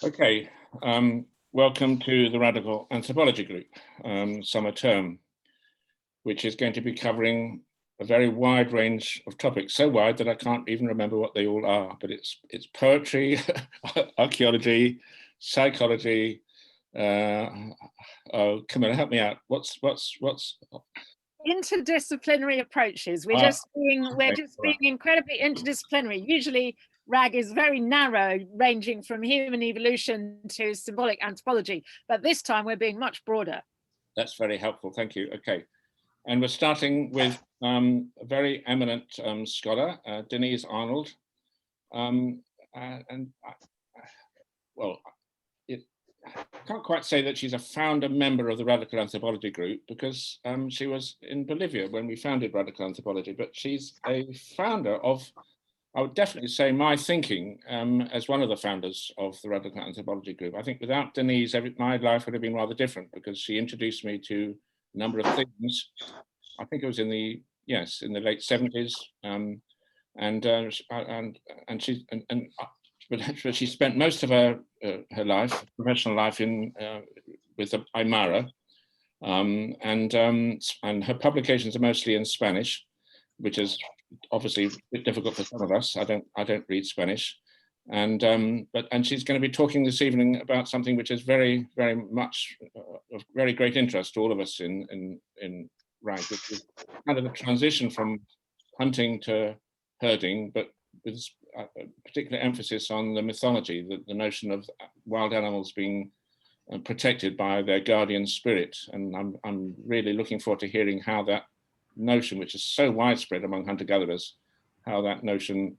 Okay, welcome to the Radical Anthropology Group summer term, which is going to be covering a very wide range of topics, so wide that I can't even remember what they all are, but it's poetry, archaeology, psychology. Oh, Camilla, help me out. What's interdisciplinary approaches. We're just being incredibly interdisciplinary. Usually RAG is very narrow, ranging from human evolution to symbolic anthropology, but this time we're being much broader. That's very helpful, thank you. Okay, and we're starting with a very eminent scholar, Denise Arnold, well, I can't quite say that she's a founder member of the Radical Anthropology Group, because she was in Bolivia when we founded Radical Anthropology, but she's a founder of, I would definitely say, my thinking as one of the founders of the Radical Anthropology Group. I think without Denise, my life would have been rather different, because she introduced me to a number of things. I think it was in the late 70s, but she spent most of her life, professional life, with the Aymara, and her publications are mostly in Spanish, which is obviously a bit difficult for some of us. I don't read Spanish, and she's going to be talking this evening about something which is very, very much of very great interest to all of us in RAG, which is kind of the transition from hunting to herding, but with a particular emphasis on the mythology, the notion of wild animals being protected by their guardian spirit. And I'm really looking forward to hearing how that notion, which is so widespread among hunter-gatherers, how that notion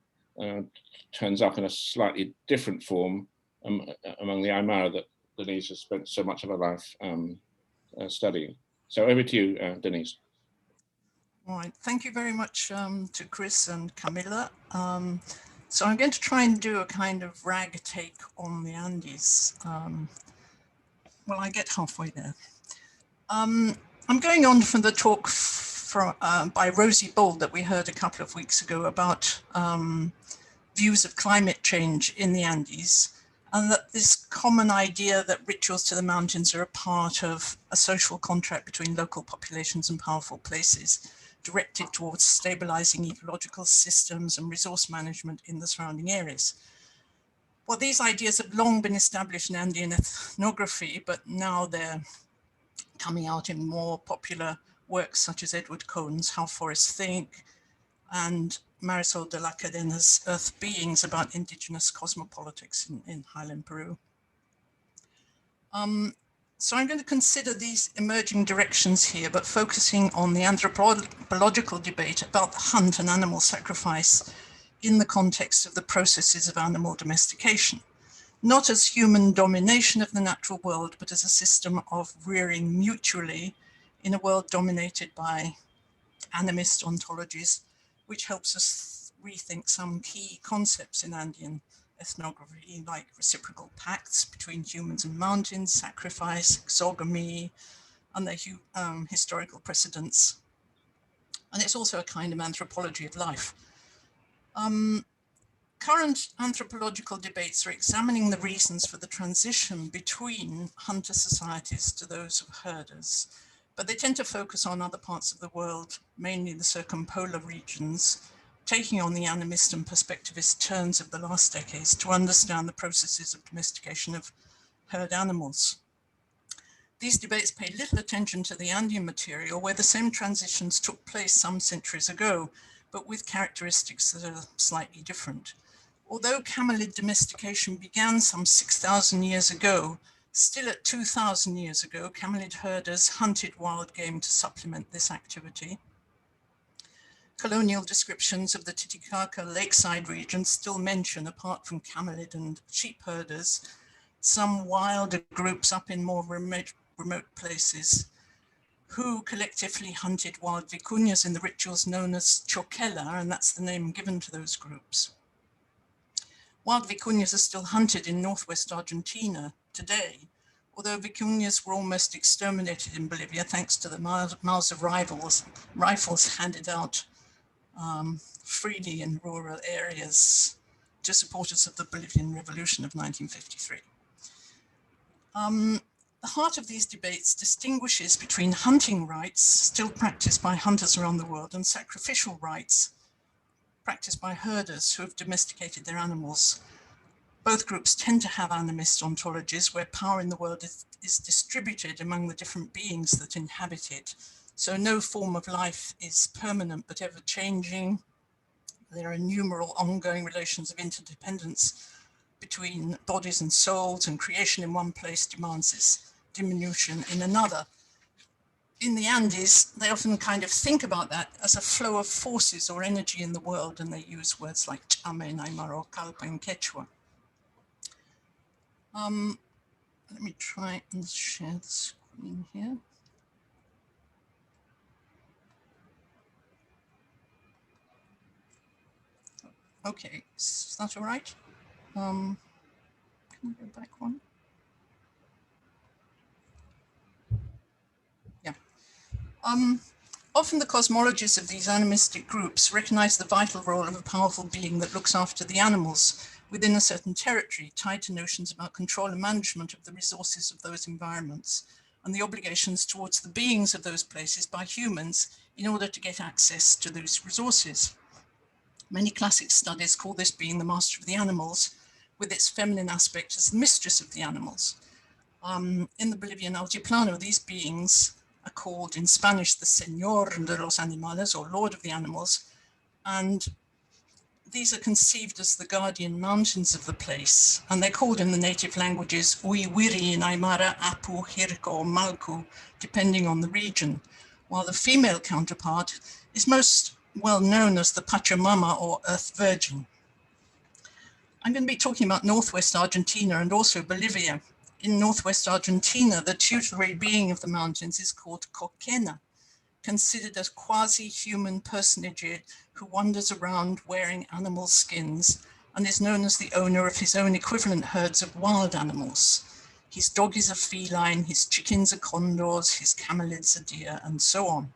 turns up in a slightly different form among the Aymara that Denise has spent so much of her life studying. So over to you, Denise. All right, thank you very much to Chris and Camilla. So I'm going to try and do a kind of RAG take on the Andes. Well, I get halfway there. I'm going on from the talk by Rosie Bold that we heard a couple of weeks ago about views of climate change in the Andes, and that this common idea that rituals to the mountains are a part of a social contract between local populations and powerful places, directed towards stabilizing ecological systems and resource management in the surrounding areas. Well, these ideas have long been established in Andean ethnography, but now they're coming out in more popular works such as Edward Cohen's How Forests Think and Marisol de la Cadena's Earth Beings about indigenous cosmopolitics in highland Peru. So I'm going to consider these emerging directions here, but focusing on the anthropological debate about the hunt and animal sacrifice in the context of the processes of animal domestication, not as human domination of the natural world, but as a system of rearing mutually in a world dominated by animist ontologies, which helps us rethink some key concepts in Andean ethnography, like reciprocal pacts between humans and mountains, sacrifice, exogamy, and their historical precedents. And it's also a kind of anthropology of life. Current anthropological debates are examining the reasons for the transition between hunter societies to those of herders, but they tend to focus on other parts of the world, mainly the circumpolar regions, taking on the animist and perspectivist turns of the last decades to understand the processes of domestication of herd animals. These debates pay little attention to the Andean material, where the same transitions took place some centuries ago, but with characteristics that are slightly different. Although camelid domestication began some 6,000 years ago, still at 2,000 years ago, camelid herders hunted wild game to supplement this activity. Colonial descriptions of the Titicaca lakeside region still mention, apart from camelid and sheep herders, some wilder groups up in more remote places who collectively hunted wild vicuñas in the rituals known as choquela, and that's the name given to those groups. Wild vicuñas are still hunted in northwest Argentina today, although vicuñas were almost exterminated in Bolivia thanks to the Mauser rifles handed out freely in rural areas to supporters of the Bolivian Revolution of 1953. The heart of these debates distinguishes between hunting rites, still practiced by hunters around the world, and sacrificial rites, practiced by herders who have domesticated their animals. Both groups tend to have animist ontologies where power in the world is distributed among the different beings that inhabit it. So no form of life is permanent but ever changing. There are innumerable ongoing relations of interdependence between bodies and souls, and creation in one place demands its diminution in another. In the Andes, they often kind of think about that as a flow of forces or energy in the world, and they use words like chame in Aymara or calpa in Quechua. Let me try and share the screen here. Okay, is that all right? Can I go back one? Yeah. Often the cosmologies of these animistic groups recognize the vital role of a powerful being that looks after the animals within a certain territory, tied to notions about control and management of the resources of those environments, and the obligations towards the beings of those places by humans in order to get access to those resources. Many classic studies call this being the master of the animals, with its feminine aspect as the mistress of the animals. In the Bolivian Altiplano, these beings are called in Spanish the Señor de los Animales, or Lord of the Animals, and these are conceived as the guardian mountains of the place, and they're called in the native languages Uiwiri in Aymara, Apu, Hirko, or Malku, depending on the region, while the female counterpart is most well known as the Pachamama, or Earth Virgin. I'm going to be talking about Northwest Argentina and also Bolivia. In Northwest Argentina, the tutelary being of the mountains is called Coquena, considered a quasi-human personage who wanders around wearing animal skins and is known as the owner of his own equivalent herds of wild animals. His dog is a feline, his chickens are condors, his camelids are deer, and so on.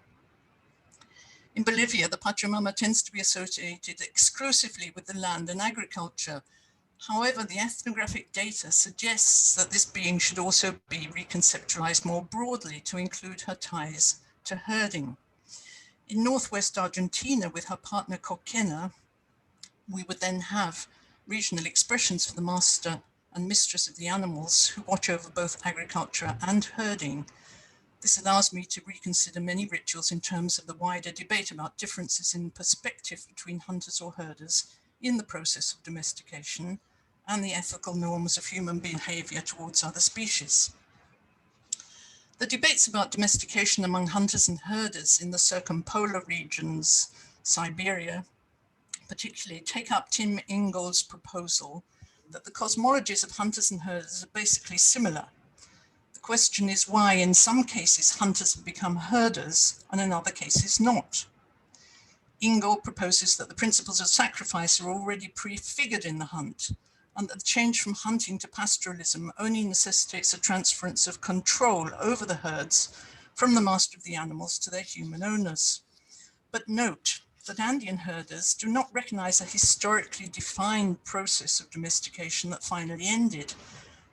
In Bolivia, the Pachamama tends to be associated exclusively with the land and agriculture. However, the ethnographic data suggests that this being should also be reconceptualized more broadly to include her ties to herding. In Northwest Argentina, with her partner Coquena, we would then have regional expressions for the master and mistress of the animals who watch over both agriculture and herding. This allows me to reconsider many rituals in terms of the wider debate about differences in perspective between hunters or herders in the process of domestication and the ethical norms of human behavior towards other species. The debates about domestication among hunters and herders in the circumpolar regions, Siberia, particularly, take up Tim Ingold's proposal that the cosmologies of hunters and herders are basically similar. The question is why in some cases hunters have become herders and in other cases not. Ingold proposes that the principles of sacrifice are already prefigured in the hunt, and that the change from hunting to pastoralism only necessitates a transference of control over the herds from the master of the animals to their human owners. But note that Andean herders do not recognize a historically defined process of domestication that finally ended,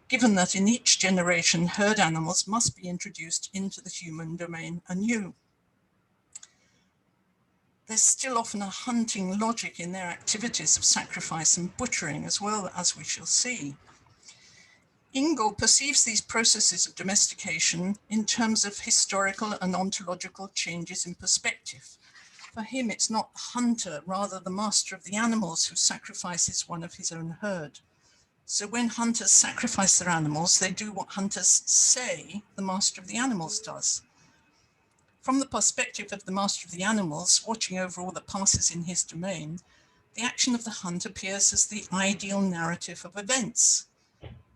given that in each generation herd animals must be introduced into the human domain anew. There's still often a hunting logic in their activities of sacrifice and butchering, as well, as we shall see. Ingold perceives these processes of domestication in terms of historical and ontological changes in perspective. For him, it's not the hunter, rather the master of the animals, who sacrifices one of his own herd. So when hunters sacrifice their animals, they do what hunters say the master of the animals does. From the perspective of the master of the animals, watching over all that passes in his domain, the action of the hunt appears as the ideal narrative of events.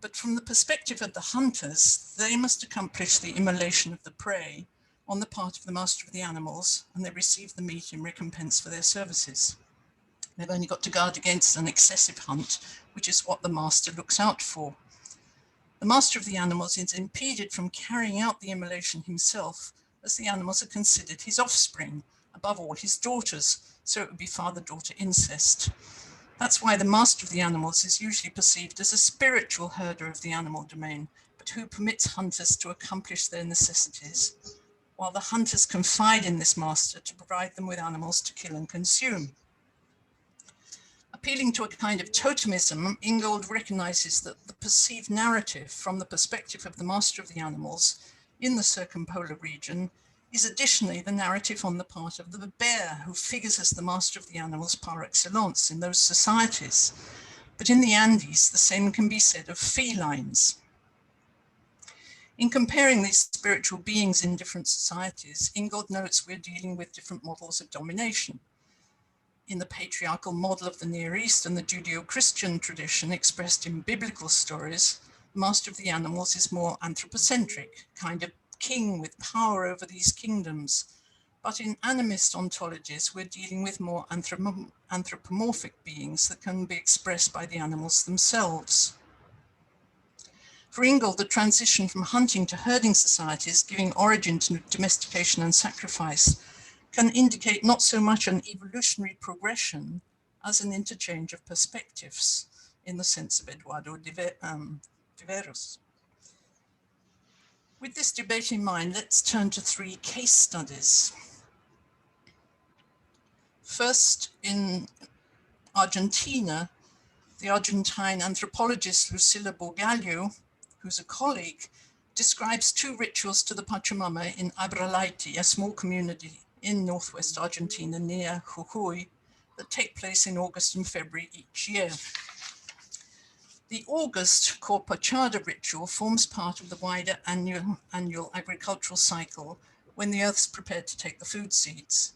But from the perspective of the hunters, they must accomplish the immolation of the prey on the part of the master of the animals, and they receive the meat in recompense for their services. They've only got to guard against an excessive hunt, which is what the master looks out for. The master of the animals is impeded from carrying out the immolation himself, as the animals are considered his offspring, above all his daughters, so it would be father-daughter incest. That's why the master of the animals is usually perceived as a spiritual herder of the animal domain, but but who permits hunters to accomplish their necessities, while the hunters confide in this master to provide them with animals to kill and consume. Appealing to a kind of totemism, Ingold recognizes that the perceived narrative from the perspective of the master of the animals in the circumpolar region is additionally the narrative on the part of the bear, who figures as the master of the animals par excellence in those societies. But in the Andes, the same can be said of felines. In comparing these spiritual beings in different societies, Ingold notes we're dealing with different models of domination. In the patriarchal model of the Near East and the Judeo-Christian tradition expressed in biblical stories, the master of the animals is more anthropocentric, kind of king with power over these kingdoms. But in animist ontologies, we're dealing with more anthropomorphic beings that can be expressed by the animals themselves. For Ingold, the transition from hunting to herding societies, giving origin to domestication and sacrifice, can indicate not so much an evolutionary progression as an interchange of perspectives, in the sense of Eduardo Viveros. With this debate in mind, let's turn to 3 case studies. First, in Argentina, the Argentine anthropologist Lucila Burgallo, who's a colleague, describes 2 rituals to the Pachamama in Abralaiti, a small community in northwest Argentina near Jujuy, that take place in August and February each year. The August Corpachada ritual forms part of the wider annual agricultural cycle when the earth's prepared to take the food seeds.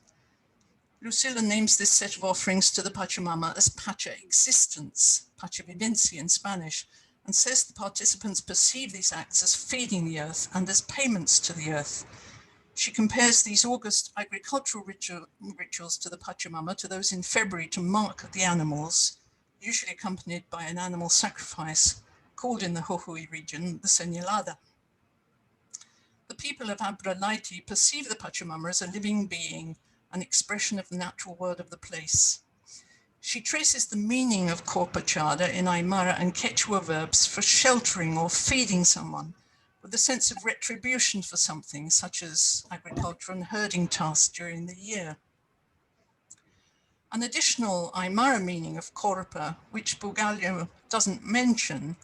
Lucila names this set of offerings to the Pachamama as Pacha existence, Pacha vivencia in Spanish, and says the participants perceive these acts as feeding the earth and as payments to the earth. She compares these August agricultural rituals to the Pachamama to those in February to mark the animals, usually accompanied by an animal sacrifice, called in the Jujuy region the Señalada. The people of Abralaiti perceive the Pachamama as a living being, an expression of the natural world of the place. She traces the meaning of Corpachada in Aymara and Quechua verbs for sheltering or feeding someone, with a sense of retribution for something, such as agriculture and herding tasks during the year. An additional Aymara meaning of Corpa, which Burgallo doesn't mention,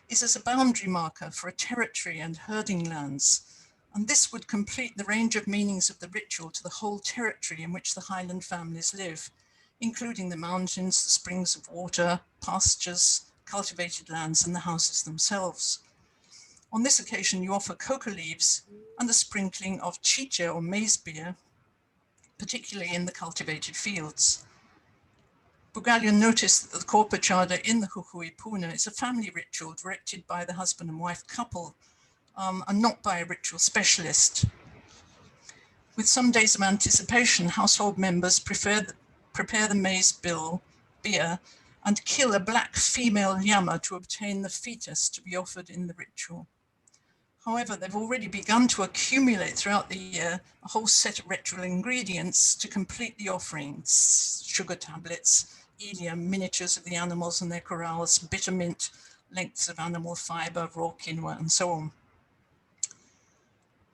is as a boundary marker for a territory and herding lands, and this would complete the range of meanings of the ritual to the whole territory in which the highland families live, including the mountains, the springs of water, pastures, cultivated lands, and the houses themselves. On this occasion, you offer coca leaves and a sprinkling of chiche or maize beer, particularly in the cultivated fields. Burgallo noticed that the Corpachada in the Jujuy Puna is a family ritual directed by the husband and wife couple, and not by a ritual specialist. With some days of anticipation, household members prepare the maize beer and kill a black female llama to obtain the fetus to be offered in the ritual. However, they've already begun to accumulate throughout the year a whole set of ritual ingredients to complete the offerings: sugar tablets, ilium, miniatures of the animals and their corrals, bitter mint, lengths of animal fiber, raw quinoa, and so on.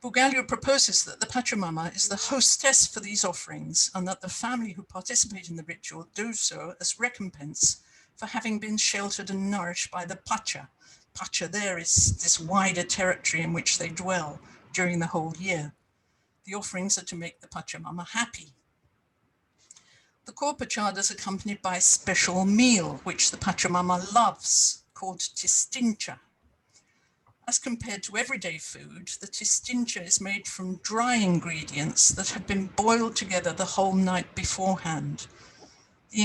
Burgallo proposes that the Pachamama is the hostess for these offerings and that the family who participate in the ritual do so as recompense for having been sheltered and nourished by the Pacha. Pacha there is this wider territory in which they dwell during the whole year. The offerings are to make the Pachamama happy. The Corpachada is accompanied by a special meal which the Pachamama loves, called tistincha. As compared to everyday food, the tistincha is made from dry ingredients that have been boiled together the whole night beforehand. The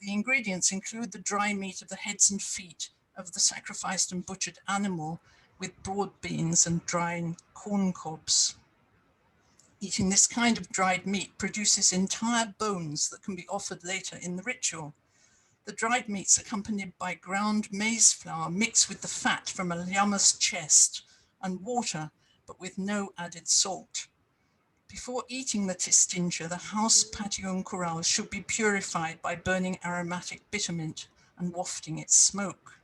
ingredients include the dry meat of the heads and feet of the sacrificed and butchered animal with broad beans and dry corn cobs. Eating this kind of dried meat produces entire bones that can be offered later in the ritual. The dried meats accompanied by ground maize flour mixed with the fat from a llama's chest and water, but with no added salt. Before eating the tistincha, the house, patio, and corral should be purified by burning aromatic bittermint and wafting its smoke.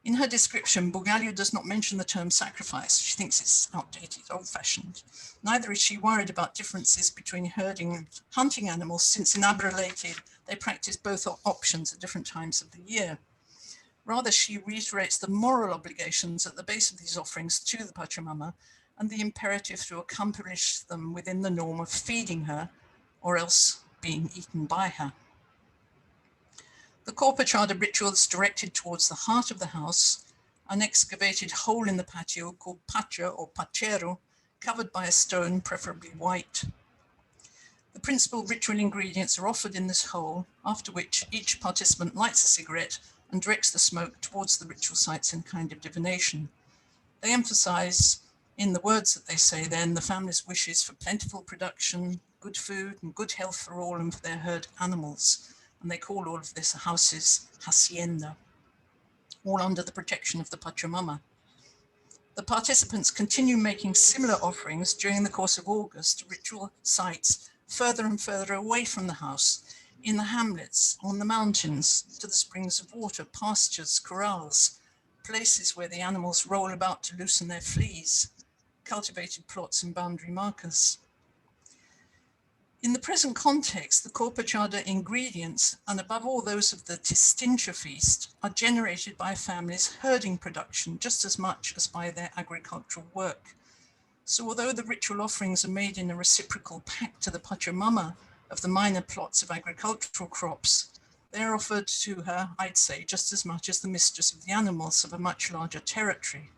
In her description, Bugalio does not mention the term sacrifice. She thinks it's outdated, old-fashioned. Neither is she worried about differences between herding and hunting animals, since in Abrolhoti they practice both options at different times of the year. Rather, she reiterates the moral obligations at the base of these offerings to the Pachamama and the imperative to accomplish them within the norm of feeding her or else being eaten by her. The Corpachada ritual is directed towards the heart of the house, an excavated hole in the patio called pacha or pachero, covered by a stone, preferably white. The principal ritual ingredients are offered in this hole, after which each participant lights a cigarette and directs the smoke towards the ritual sites in a kind of divination. They emphasize, in the words that they say then, the family's wishes for plentiful production, good food and good health for all and for their herd animals. And they call all of this a house's hacienda, all under the protection of the Pachamama. The participants continue making similar offerings during the course of August to ritual sites further and further away from the house, in the hamlets, on the mountains, to the springs of water, pastures, corrals, places where the animals roll about to loosen their fleas, cultivated plots and boundary markers. In the present context, the Corpachada ingredients, and above all those of the Tistincha feast, are generated by a family's herding production just as much as by their agricultural work. So although the ritual offerings are made in a reciprocal pact to the Pachamama of the minor plots of agricultural crops, they are offered to her, I'd say, just as much as the mistress of the animals of a much larger territory.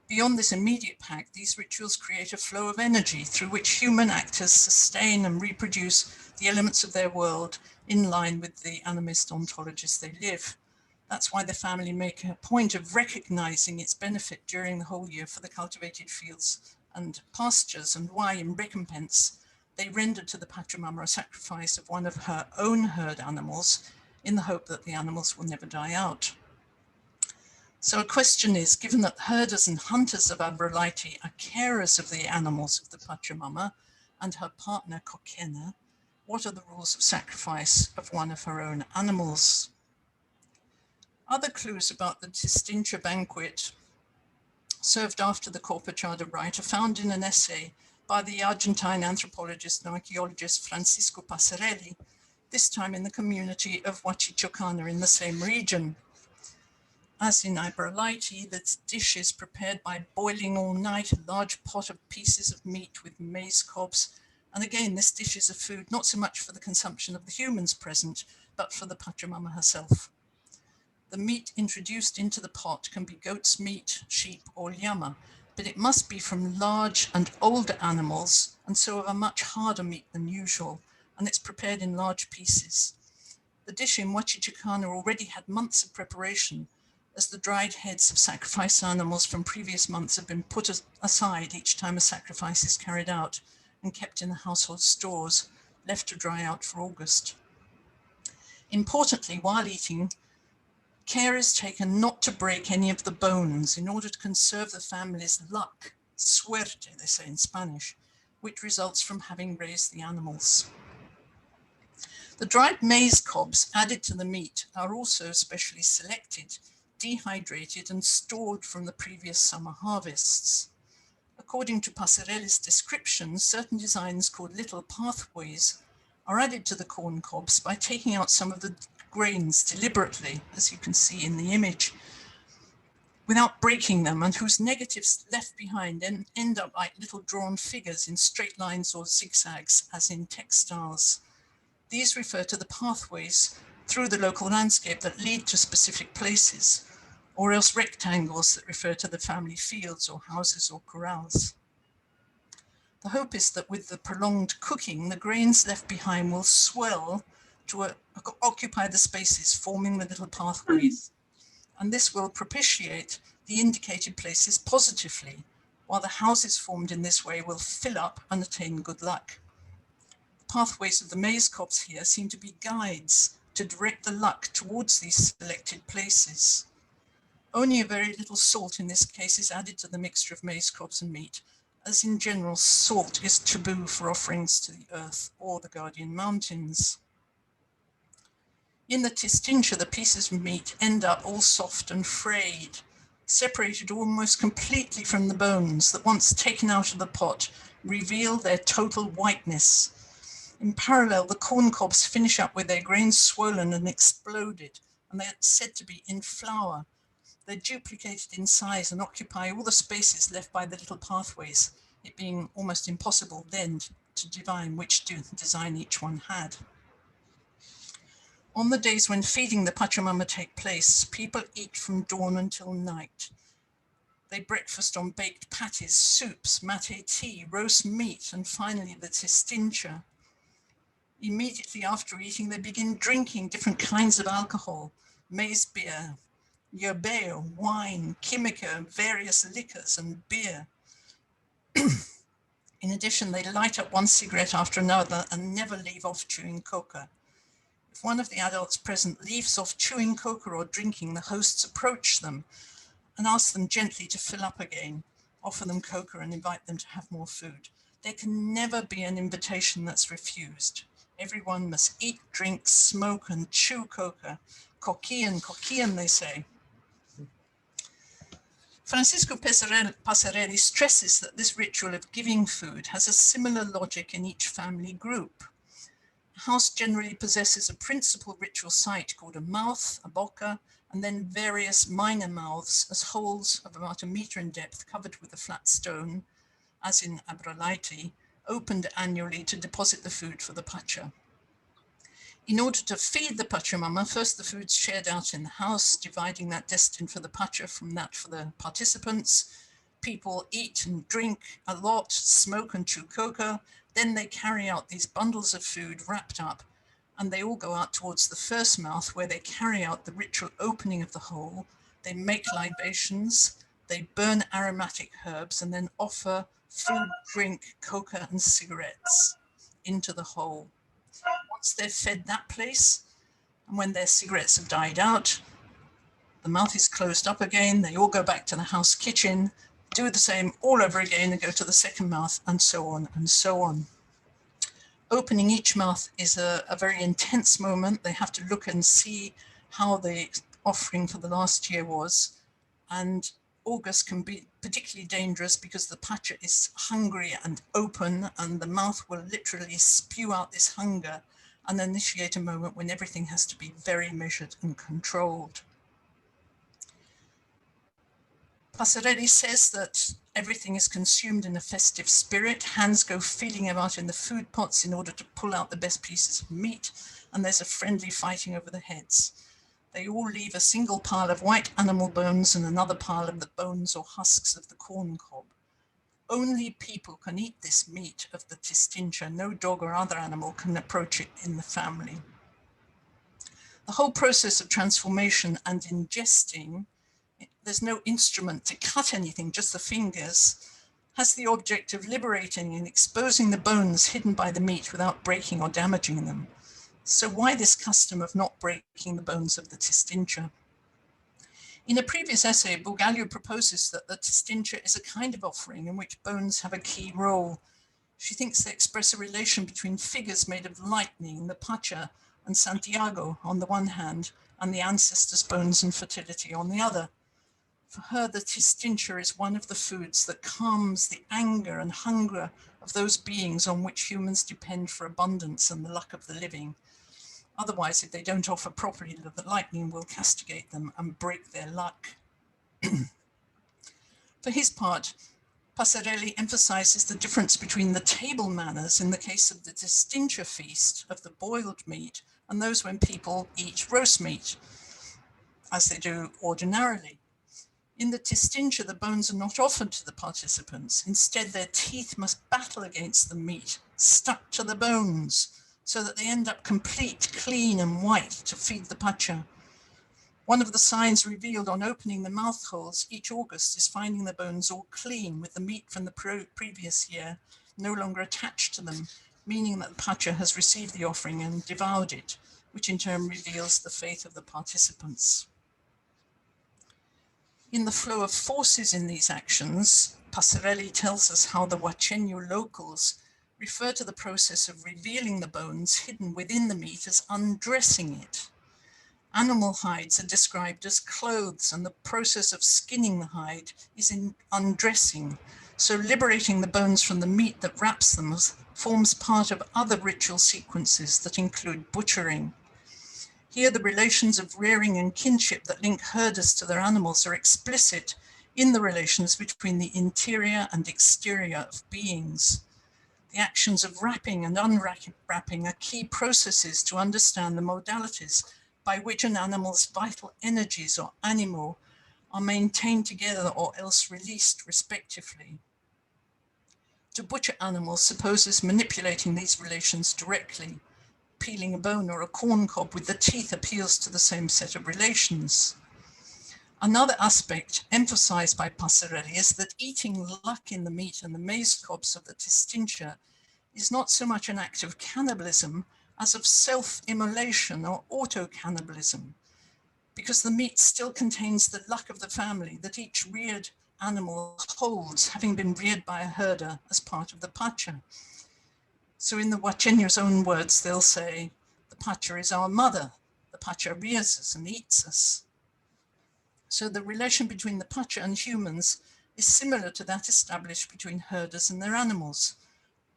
Beyond this immediate pact, these rituals create a flow of energy through which human actors sustain and reproduce the elements of their world in line with the animist ontologies they live. That's why the family make a point of recognizing its benefit during the whole year for the cultivated fields and pastures, and why, in recompense, they render to the Pachamama a sacrifice of one of her own herd animals in the hope that the animals will never die out. So a question is, given that herders and hunters of Abrolhoti are carers of the animals of the Pachamama and her partner Kokena, what are the rules of sacrifice of one of her own animals? Other clues about the Tistincha banquet served after the Corpachada rite are found in an essay by the Argentine anthropologist and archaeologist Francisco Passarelli, this time in the community of Huachichocana in the same region. As in Abrolhoti, the dish is prepared by boiling all night a large pot of pieces of meat with maize cobs. And again, this dish is a food not so much for the consumption of the humans present, but for the Pachamama herself. The meat introduced into the pot can be goat's meat, sheep, or llama, but it must be from large and older animals, and so of a much harder meat than usual, and it's prepared in large pieces. The dish in Huachichocana already had months of preparation, as the dried heads of sacrificed animals from previous months have been put aside each time a sacrifice is carried out and kept in the household stores, left to dry out for August. Importantly, while eating, care is taken not to break any of the bones in order to conserve the family's luck, suerte, they say in Spanish, which results from having raised the animals. The dried maize cobs added to the meat are also specially selected, dehydrated and stored from the previous summer harvests. According to Passarelli's description, certain designs called little pathways are added to the corn cobs by taking out some of the grains deliberately, as you can see in the image, without breaking them, and whose negatives left behind end up like little drawn figures in straight lines or zigzags, as in textiles. These refer to the pathways through the local landscape that lead to specific places, or else rectangles that refer to the family fields or houses or corrals. The hope is that with the prolonged cooking, the grains left behind will swell to occupy the spaces forming the little pathways, and this will propitiate the indicated places positively, while the houses formed in this way will fill up and attain good luck. The pathways of the maize cobs here seem to be guides to direct the luck towards these selected places. Only a very little salt in this case is added to the mixture of maize cobs and meat, as in general salt is taboo for offerings to the earth or the guardian mountains. In the tistincha, the pieces of meat end up all soft and frayed, separated almost completely from the bones that, once taken out of the pot, reveal their total whiteness. In parallel, the corn cobs finish up with their grains swollen and exploded, and they're said to be in flour. They're duplicated in size and occupy all the spaces left by the little pathways, it being almost impossible then to divine which design each one had. On the days when feeding the Pachamama take place, people eat from dawn until night. They breakfast on baked patties, soups, mate tea, roast meat, and finally the tistincha. Immediately after eating, they begin drinking different kinds of alcohol, maize beer, yerba, wine, kimika, various liquors, and beer. In addition, they light up one cigarette after another and never leave off chewing coca. If one of the adults present leaves off chewing coca or drinking, the hosts approach them and ask them gently to fill up again, offer them coca and invite them to have more food. There can never be an invitation that's refused. Everyone must eat, drink, smoke, and chew coca. Coquillan, they say. Francisco Passarelli stresses that this ritual of giving food has a similar logic in each family group. A house generally possesses a principal ritual site called a mouth, a boca, and then various minor mouths as holes of about 1 meter in depth covered with a flat stone, as in Abralaiti, opened annually to deposit the food for the pacha. In order to feed the Pachamama, first the food's shared out in the house, dividing that destined for the pacha from that for the participants. People eat and drink a lot, smoke and chew coca. Then they carry out these bundles of food wrapped up, and they all go out towards the first mouth where they carry out the ritual opening of the hole. They make libations, they burn aromatic herbs, and then offer food, drink, coca, and cigarettes into the hole. Once they've fed that place, and when their cigarettes have died out, the mouth is closed up again, they all go back to the house kitchen, do the same all over again, and go to the second mouth, and so on and so on. Opening each mouth is a very intense moment. They have to look and see how the offering for the last year was. And August can be particularly dangerous because the pacha is hungry and open, and the mouth will literally spew out this hunger and initiate a moment when everything has to be very measured and controlled. Passarelli says that everything is consumed in a festive spirit. Hands go feeling about in the food pots in order to pull out the best pieces of meat, and there's a friendly fighting over the heads. They all leave a single pile of white animal bones and another pile of the bones or husks of the corn cob. Only people can eat this meat of the tistincha. No dog or other animal can approach it in the family. The whole process of transformation and ingesting, there's no instrument to cut anything, just the fingers, has the object of liberating and exposing the bones hidden by the meat without breaking or damaging them. So why this custom of not breaking the bones of the tistincha? In a previous essay, Bugalho proposes that the tistincha is a kind of offering in which bones have a key role. She thinks they express a relation between figures made of lightning, the pacha, and Santiago on the one hand, and the ancestors' bones and fertility on the other. For her, the tistincha is one of the foods that calms the anger and hunger of those beings on which humans depend for abundance and the luck of the living. Otherwise, if they don't offer properly, the lightning will castigate them and break their luck. For his part, Passarelli emphasizes the difference between the table manners in the case of the tistincha feast of the boiled meat and those when people eat roast meat, as they do ordinarily. In the tistincha, the bones are not offered to the participants. Instead, their teeth must battle against the meat, stuck to the bones, so that they end up complete, clean, and white to feed the pacha. One of the signs revealed on opening the mouth holes each August is finding the bones all clean, with the meat from the previous year no longer attached to them, meaning that the pacha has received the offering and devoured it, which in turn reveals the faith of the participants. In the flow of forces in these actions, Passarelli tells us how the Huacheño locals refer to the process of revealing the bones hidden within the meat as undressing it. Animal hides are described as clothes, and the process of skinning the hide is in undressing. So liberating the bones from the meat that wraps them forms part of other ritual sequences that include butchering. Here, the relations of rearing and kinship that link herders to their animals are explicit in the relations between the interior and exterior of beings. The actions of wrapping and unwrapping are key processes to understand the modalities by which an animal's vital energies or animo are maintained together or else released respectively. To butcher animals supposes manipulating these relations directly. Peeling a bone or a corn cob with the teeth appeals to the same set of relations. Another aspect emphasized by Passarelli is that eating luck in the meat and the maize cobs of the testintia is not so much an act of cannibalism as of self-immolation or auto-cannibalism, because the meat still contains the luck of the family that each reared animal holds, having been reared by a herder as part of the pacha. So in the Huacheños' own words, they'll say, the pacha is our mother, the pacha rears us and eats us. So the relation between the pacha and humans is similar to that established between herders and their animals.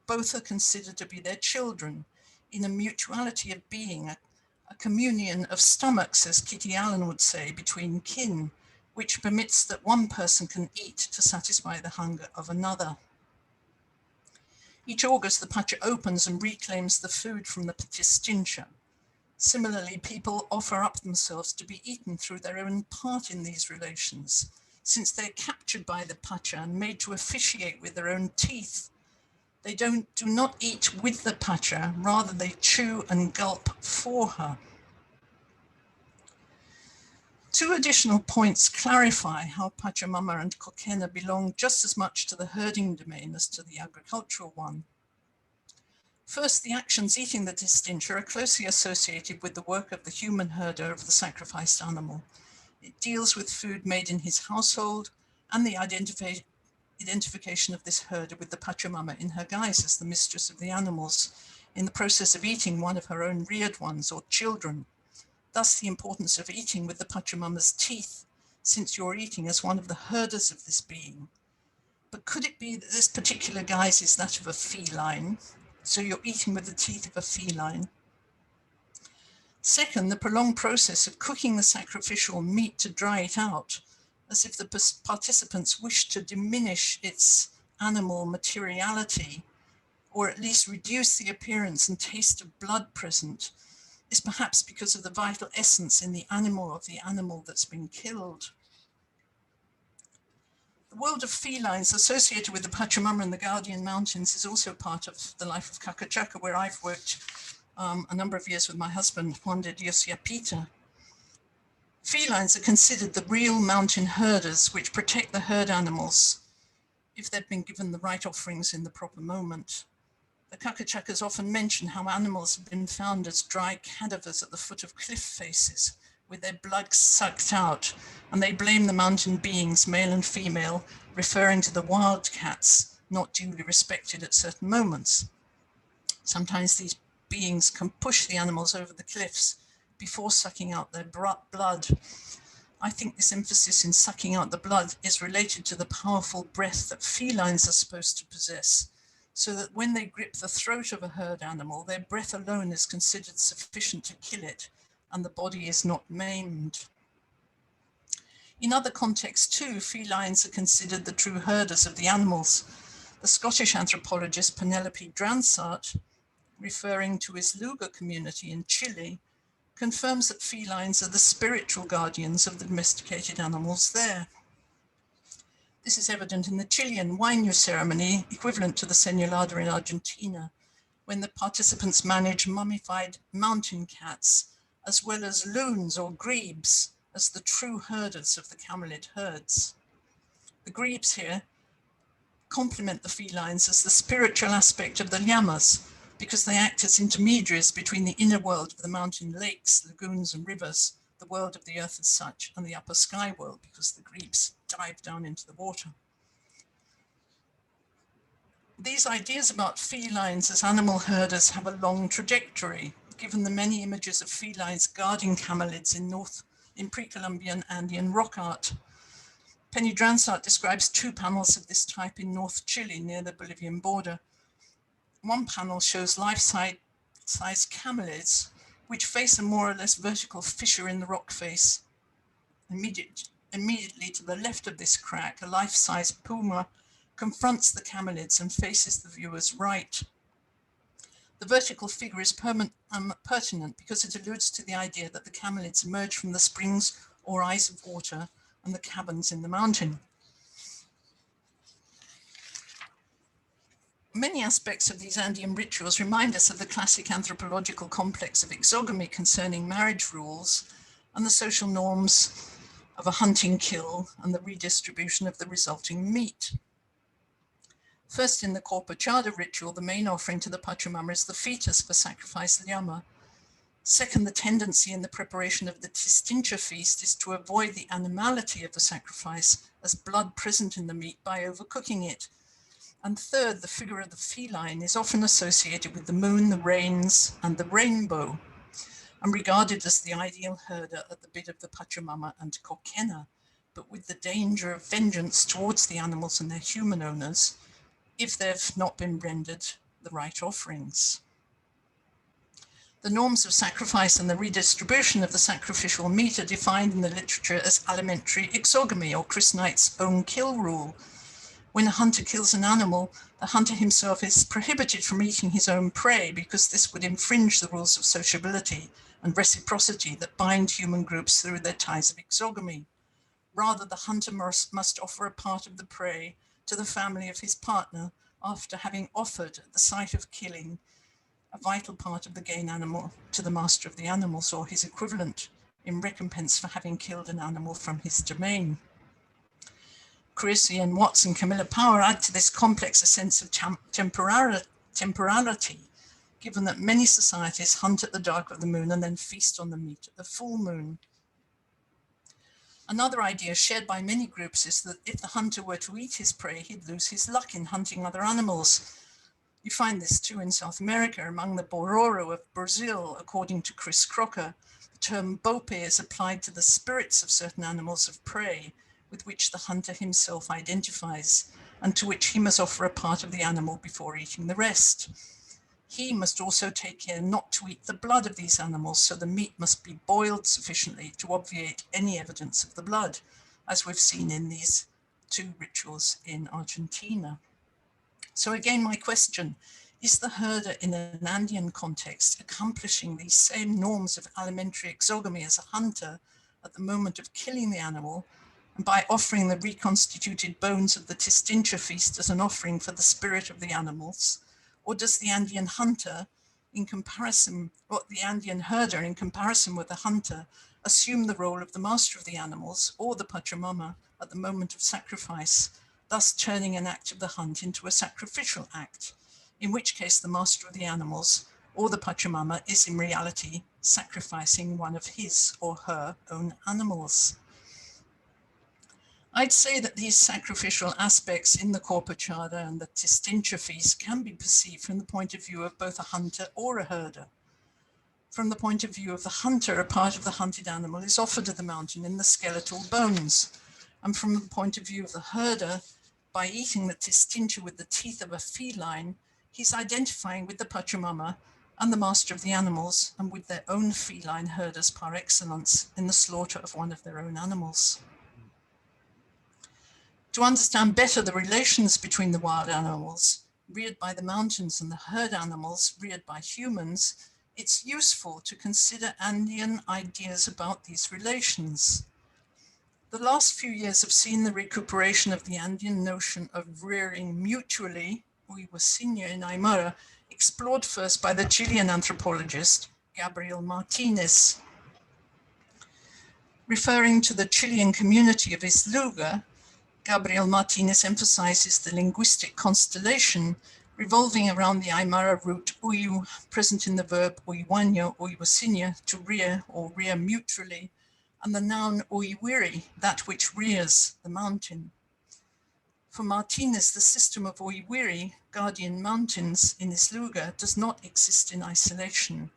Both are considered to be their children in a mutuality of being, a communion of stomachs, as Kitty Allen would say, between kin, which permits that one person can eat to satisfy the hunger of another. Each August, the pacha opens and reclaims the food from the testintia. Similarly, people offer up themselves to be eaten through their own part in these relations, since they're captured by the pacha and made to officiate with their own teeth. They do not eat with the pacha, rather they chew and gulp for her. Two additional points clarify how Pachamama and Kokena belong just as much to the herding domain as to the agricultural one. First, the actions eating the testintia are closely associated with the work of the human herder of the sacrificed animal. It deals with food made in his household and the identification of this herder with the Pachamama in her guise as the mistress of the animals, in the process of eating one of her own reared ones or children. Thus the importance of eating with the Pachamama's teeth, since you're eating as one of the herders of this being. But could it be that this particular guise is that of a feline? So you're eating with the teeth of a feline. Second, the prolonged process of cooking the sacrificial meat to dry it out, as if the participants wish to diminish its animal materiality, or at least reduce the appearance and taste of blood present, is perhaps because of the vital essence in the animal that's been killed. The world of felines associated with the Pachamama and the Guardian Mountains is also part of the life of Kakachaka, where I've worked a number of years with my husband, Juan de Dios Yapita. Felines are considered the real mountain herders, which protect the herd animals if they've been given the right offerings in the proper moment. The Kakachakas often mention how animals have been found as dry cadavers at the foot of cliff faces, with their blood sucked out, and they blame the mountain beings, male and female, referring to the wild cats not duly respected at certain moments. Sometimes these beings can push the animals over the cliffs before sucking out their blood. I think this emphasis in sucking out the blood is related to the powerful breath that felines are supposed to possess, so that when they grip the throat of a herd animal, their breath alone is considered sufficient to kill it, and the body is not maimed. In other contexts too, felines are considered the true herders of the animals. The Scottish anthropologist Penelope Dransart, referring to his Luga community in Chile, confirms that felines are the spiritual guardians of the domesticated animals there. This is evident in the Chilean Huayno ceremony, equivalent to the Señalada in Argentina, when the participants manage mummified mountain cats, as well as loons or grebes, as the true herders of the camelid herds. The grebes here complement the felines as the spiritual aspect of the llamas, because they act as intermediaries between the inner world of the mountain lakes, lagoons and rivers, the world of the earth as such, and the upper sky world, because the grebes dive down into the water. These ideas about felines as animal herders have a long trajectory. given the many images of felines guarding camelids in pre-Columbian Andean rock art. Penny Dransart describes 2 panels of this type in North Chile near the Bolivian border. One panel shows life-size camelids, which face a more or less vertical fissure in the rock face. Immediately to the left of this crack, a life-size puma confronts the camelids and faces the viewer's right. The vertical figure is pertinent because it alludes to the idea that the camelids emerge from the springs or eyes of water and the caverns in the mountain. Many aspects of these Andean rituals remind us of the classic anthropological complex of exogamy concerning marriage rules and the social norms of a hunting kill and the redistribution of the resulting meat. First, in the Corpachada ritual, the main offering to the Pachamama is the fetus for sacrifice llama. Second, the tendency in the preparation of the Tistincha feast is to avoid the animality of the sacrifice as blood present in the meat by overcooking it. And third, the figure of the feline is often associated with the moon, the rains, and the rainbow, and regarded as the ideal herder at the bid of the Pachamama and Kokena, but with the danger of vengeance towards the animals and their human owners if they've not been rendered the right offerings. The norms of sacrifice and the redistribution of the sacrificial meat are defined in the literature as alimentary exogamy, or Chris Knight's own kill rule. When a hunter kills an animal, the hunter himself is prohibited from eating his own prey because this would infringe the rules of sociability and reciprocity that bind human groups through their ties of exogamy. Rather, the hunter must offer a part of the prey to the family of his partner after having offered, at the site of killing, a vital part of the game animal to the master of the animals or his equivalent in recompense for having killed an animal from his domain. Chris, Ian Watts and Camilla Power add to this complex a sense of temporality, given that many societies hunt at the dark of the moon and then feast on the meat at the full moon. Another idea shared by many groups is that if the hunter were to eat his prey, he'd lose his luck in hunting other animals. You find this too in South America among the Bororo of Brazil. According to Chris Crocker, the term bope is applied to the spirits of certain animals of prey with which the hunter himself identifies and to which he must offer a part of the animal before eating the rest. He must also take care not to eat the blood of these animals, so the meat must be boiled sufficiently to obviate any evidence of the blood, as we've seen in these 2 rituals in Argentina. So again, my question, is the herder in an Andean context accomplishing these same norms of alimentary exogamy as a hunter at the moment of killing the animal, and by offering the reconstituted bones of the Tistincha feast as an offering for the spirit of the animals? Or does the Andean hunter, in comparison, or the Andean herder in comparison with the hunter, assume the role of the master of the animals or the Pachamama at the moment of sacrifice, thus turning an act of the hunt into a sacrificial act, in which case the master of the animals or the Pachamama is in reality sacrificing one of his or her own animals? I'd say that these sacrificial aspects in the Corpachada and the Tistincha feast can be perceived from the point of view of both a hunter or a herder. From the point of view of the hunter, a part of the hunted animal is offered to the mountain in the skeletal bones. And from the point of view of the herder, by eating the Tistincha with the teeth of a feline, he's identifying with the Pachamama and the master of the animals and with their own feline herders par excellence in the slaughter of one of their own animals. To understand better the relations between the wild animals reared by the mountains and the herd animals reared by humans, it's useful to consider Andean ideas about these relations. The last few years have seen the recuperation of the Andean notion of rearing mutually, Uiwasinya in Aymara, explored first by the Chilean anthropologist Gabriel Martinez. Referring to the Chilean community of Isluga, Gabriel Martinez emphasizes the linguistic constellation revolving around the Aymara root uyu, present in the verb uiwaño, uiwasinya, to rear or rear mutually, and the noun uiwiri, that which rears the mountain. For Martinez, the system of uiwiri, guardian mountains in Isluga, does not exist in isolation,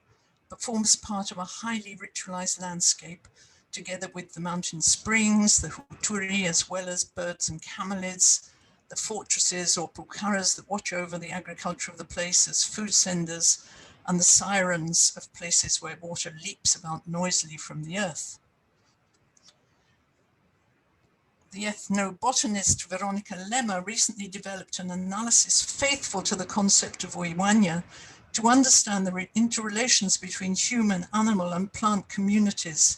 but forms part of a highly ritualized landscape, together with the mountain springs, the huturi, as well as birds and camelids, the fortresses or pukaras that watch over the agriculture of the place as food senders, and the sirens of places where water leaps about noisily from the earth. The ethnobotanist Veronica Lemmer recently developed an analysis faithful to the concept of Oiwanya to understand the interrelations between human, animal, and plant communities.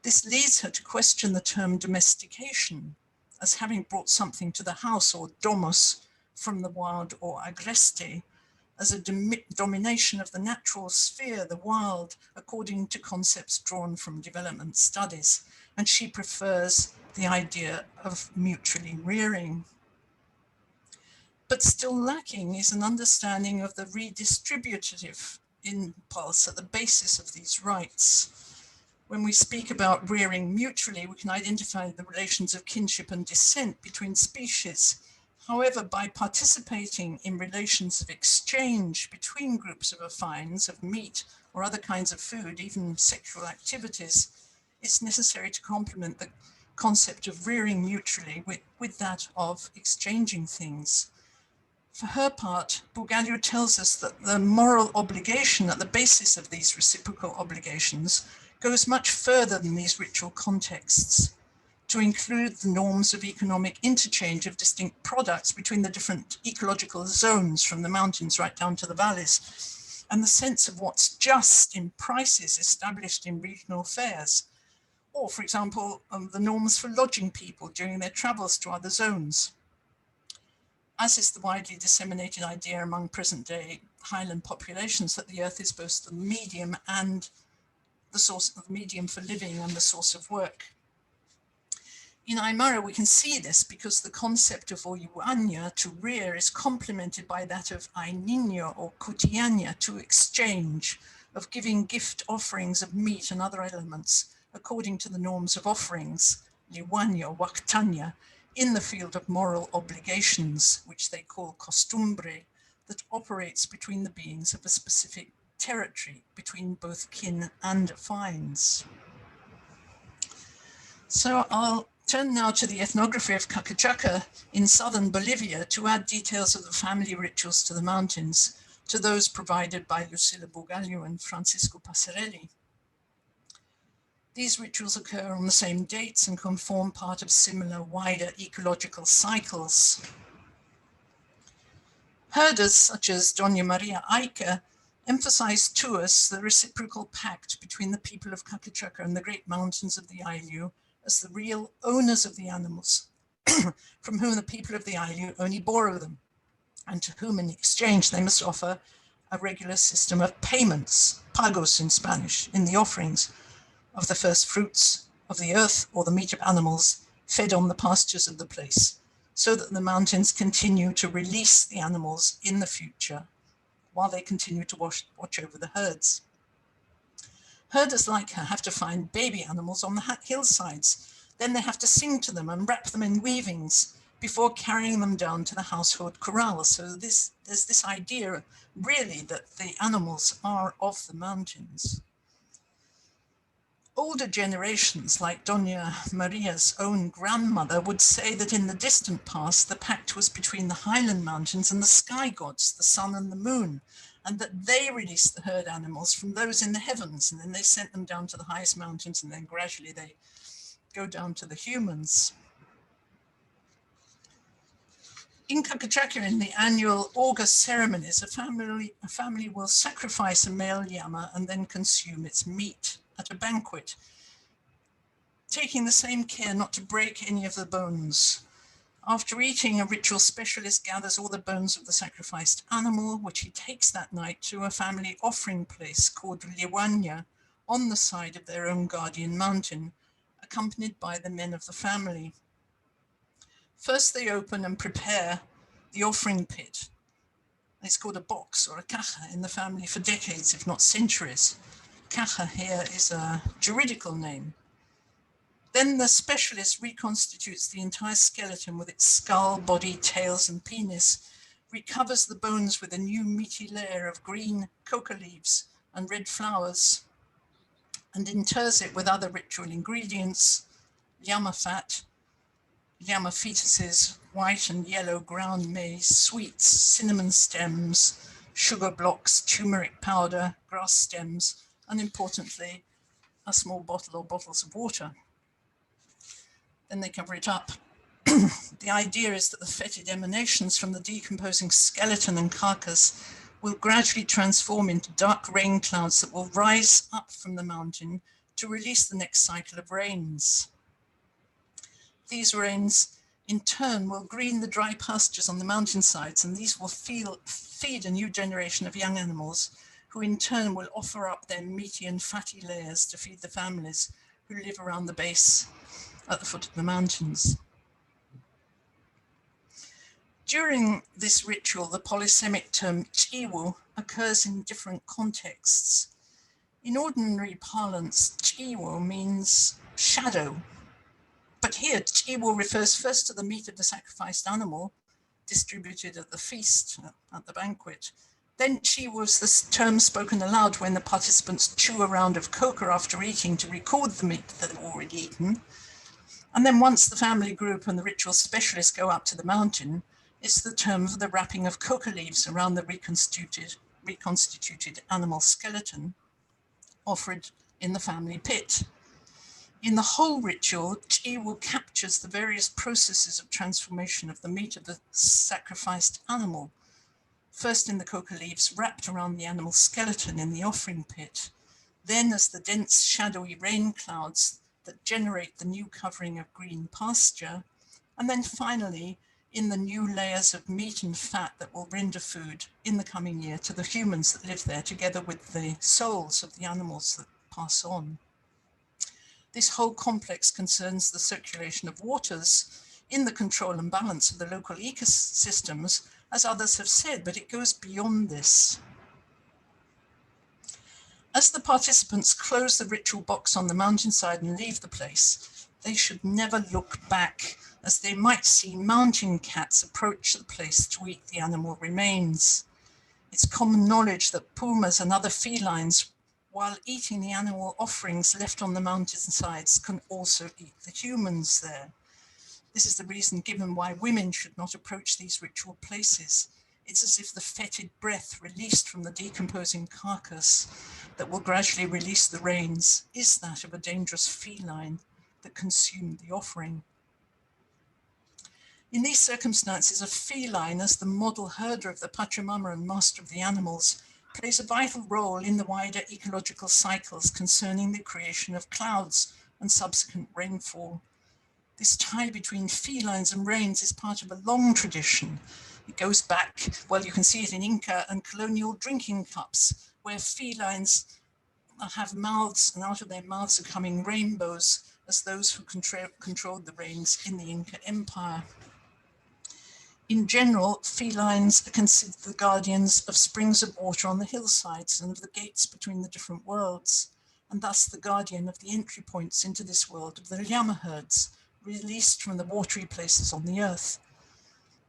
This leads her to question the term domestication as having brought something to the house, or domos, from the wild, or agreste, as a domination of the natural sphere, the wild, according to concepts drawn from development studies. And she prefers the idea of mutually rearing. But still lacking is an understanding of the redistributive impulse at the basis of these rights. When we speak about rearing mutually, we can identify the relations of kinship and descent between species. However, by participating in relations of exchange between groups of affines, of meat or other kinds of food, even sexual activities, it's necessary to complement the concept of rearing mutually with that of exchanging things. For her part, Bugalliu tells us that the moral obligation at the basis of these reciprocal obligations goes much further than these ritual contexts, to include the norms of economic interchange of distinct products between the different ecological zones, from the mountains right down to the valleys, and the sense of what's just in prices established in regional fairs, or, for example, the norms for lodging people during their travels to other zones. As is the widely disseminated idea among present-day highland populations that the earth is both the medium and the source of medium for living and the source of work. In Aymara, we can see this because the concept of Oiwanya, to rear, is complemented by that of Ainino or Kutianya, to exchange, of giving gift offerings of meat and other elements according to the norms of offerings, Liwanya or Waktanya, in the field of moral obligations, which they call costumbre, that operates between the beings of a specific territory, between both kin and affines. So I'll turn now to the ethnography of Cacachaca in southern Bolivia to add details of the family rituals to the mountains to those provided by Lucila Bugalliu and Francisco Passarelli. These rituals occur on the same dates and can form part of similar wider ecological cycles. Herders such as Doña Maria Aica emphasize to us the reciprocal pact between the people of Cacachaca and the great mountains of the Ayllu as the real owners of the animals, from whom the people of the Ayllu only borrow them, and to whom in exchange they must offer a regular system of payments, pagos in Spanish, in the offerings of the first fruits of the earth or the meat of animals fed on the pastures of the place, so that the mountains continue to release the animals in the future while they continue to watch over the herds. Herders like her have to find baby animals on the hillsides. Then they have to sing to them and wrap them in weavings before carrying them down to the household corral. So there's this idea really that the animals are of the mountains. Older generations, like Doña Maria's own grandmother, would say that in the distant past, the pact was between the highland mountains and the sky gods, the sun and the moon, and that they released the herd animals from those in the heavens, and then they sent them down to the highest mountains, and then gradually they go down to the humans. In Cacachaca, in the annual August ceremonies, a family will sacrifice a male llama and then consume its meat at a banquet, taking the same care not to break any of the bones. After eating, a ritual specialist gathers all the bones of the sacrificed animal, which he takes that night to a family offering place called Liwanya, on the side of their own guardian mountain, accompanied by the men of the family. First, they open and prepare the offering pit. It's called a box or a caja in the family for decades, if not centuries. Caja here is a juridical name. Then the specialist reconstitutes the entire skeleton with its skull, body, tails, and penis, recovers the bones with a new meaty layer of green coca leaves, and red flowers, and inters it with other ritual ingredients: llama fat, llama fetuses, white and yellow ground maize, sweets, cinnamon stems, sugar blocks, turmeric powder, grass stems, and importantly, a small bottle or bottles of water. Then they cover it up. The idea is that the fetid emanations from the decomposing skeleton and carcass will gradually transform into dark rain clouds that will rise up from the mountain to release the next cycle of rains. These rains, in turn, will green the dry pastures on the mountainsides, and these will feed a new generation of young animals, who in turn will offer up their meaty and fatty layers to feed the families who live around the base at the foot of the mountains. During this ritual, the polysemic term chiwu occurs in different contexts. In ordinary parlance, chiwu means shadow. But here, chiwu refers first to the meat of the sacrificed animal distributed at the feast, at the banquet. Then chiwu is the term spoken aloud when the participants chew a round of coca after eating to record the meat that they've already eaten. And then once the family group and the ritual specialists go up to the mountain, it's the term for the wrapping of coca leaves around the reconstituted animal skeleton offered in the family pit. In the whole ritual, chiwu captures the various processes of transformation of the meat of the sacrificed animal, first in the coca leaves wrapped around the animal skeleton in the offering pit, then as the dense shadowy rain clouds that generate the new covering of green pasture, and then finally in the new layers of meat and fat that will render food in the coming year to the humans that live there, together with the souls of the animals that pass on. This whole complex concerns the circulation of waters in the control and balance of the local ecosystems, as others have said, but it goes beyond this. As the participants close the ritual box on the mountainside and leave the place, they should never look back, as they might see mountain cats approach the place to eat the animal remains. It's common knowledge that pumas and other felines, while eating the animal offerings left on the mountainsides, can also eat the humans there. This is the reason given why women should not approach these ritual places. It's as if the fetid breath released from the decomposing carcass that will gradually release the rains is that of a dangerous feline that consumed the offering. In these circumstances, a feline, as the model herder of the Pachamama and master of the animals, plays a vital role in the wider ecological cycles concerning the creation of clouds and subsequent rainfall. This tie between felines and rains is part of a long tradition. It goes back, well, you can see it in Inca and colonial drinking cups, where felines have mouths, and out of their mouths are coming rainbows, as those who controlled the rains in the Inca Empire. In general, felines are considered the guardians of springs of water on the hillsides and of the gates between the different worlds, and thus the guardian of the entry points into this world of the llama herds, released from the watery places on the earth.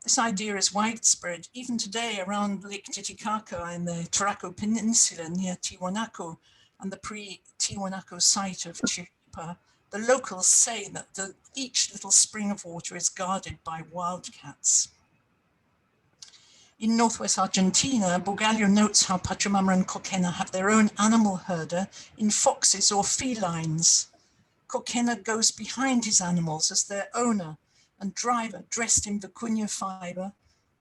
This idea is widespread even today around Lake Titicaca in the Taraco Peninsula near Tiwanaku and the pre-Tiwanaku site of Chiripa. The locals say that each little spring of water is guarded by wildcats. In northwest Argentina, Bugallo notes how Pachamama and Coquena have their own animal herder in foxes or felines. Coquena goes behind his animals as their owner and driver, dressed in vicuña fiber,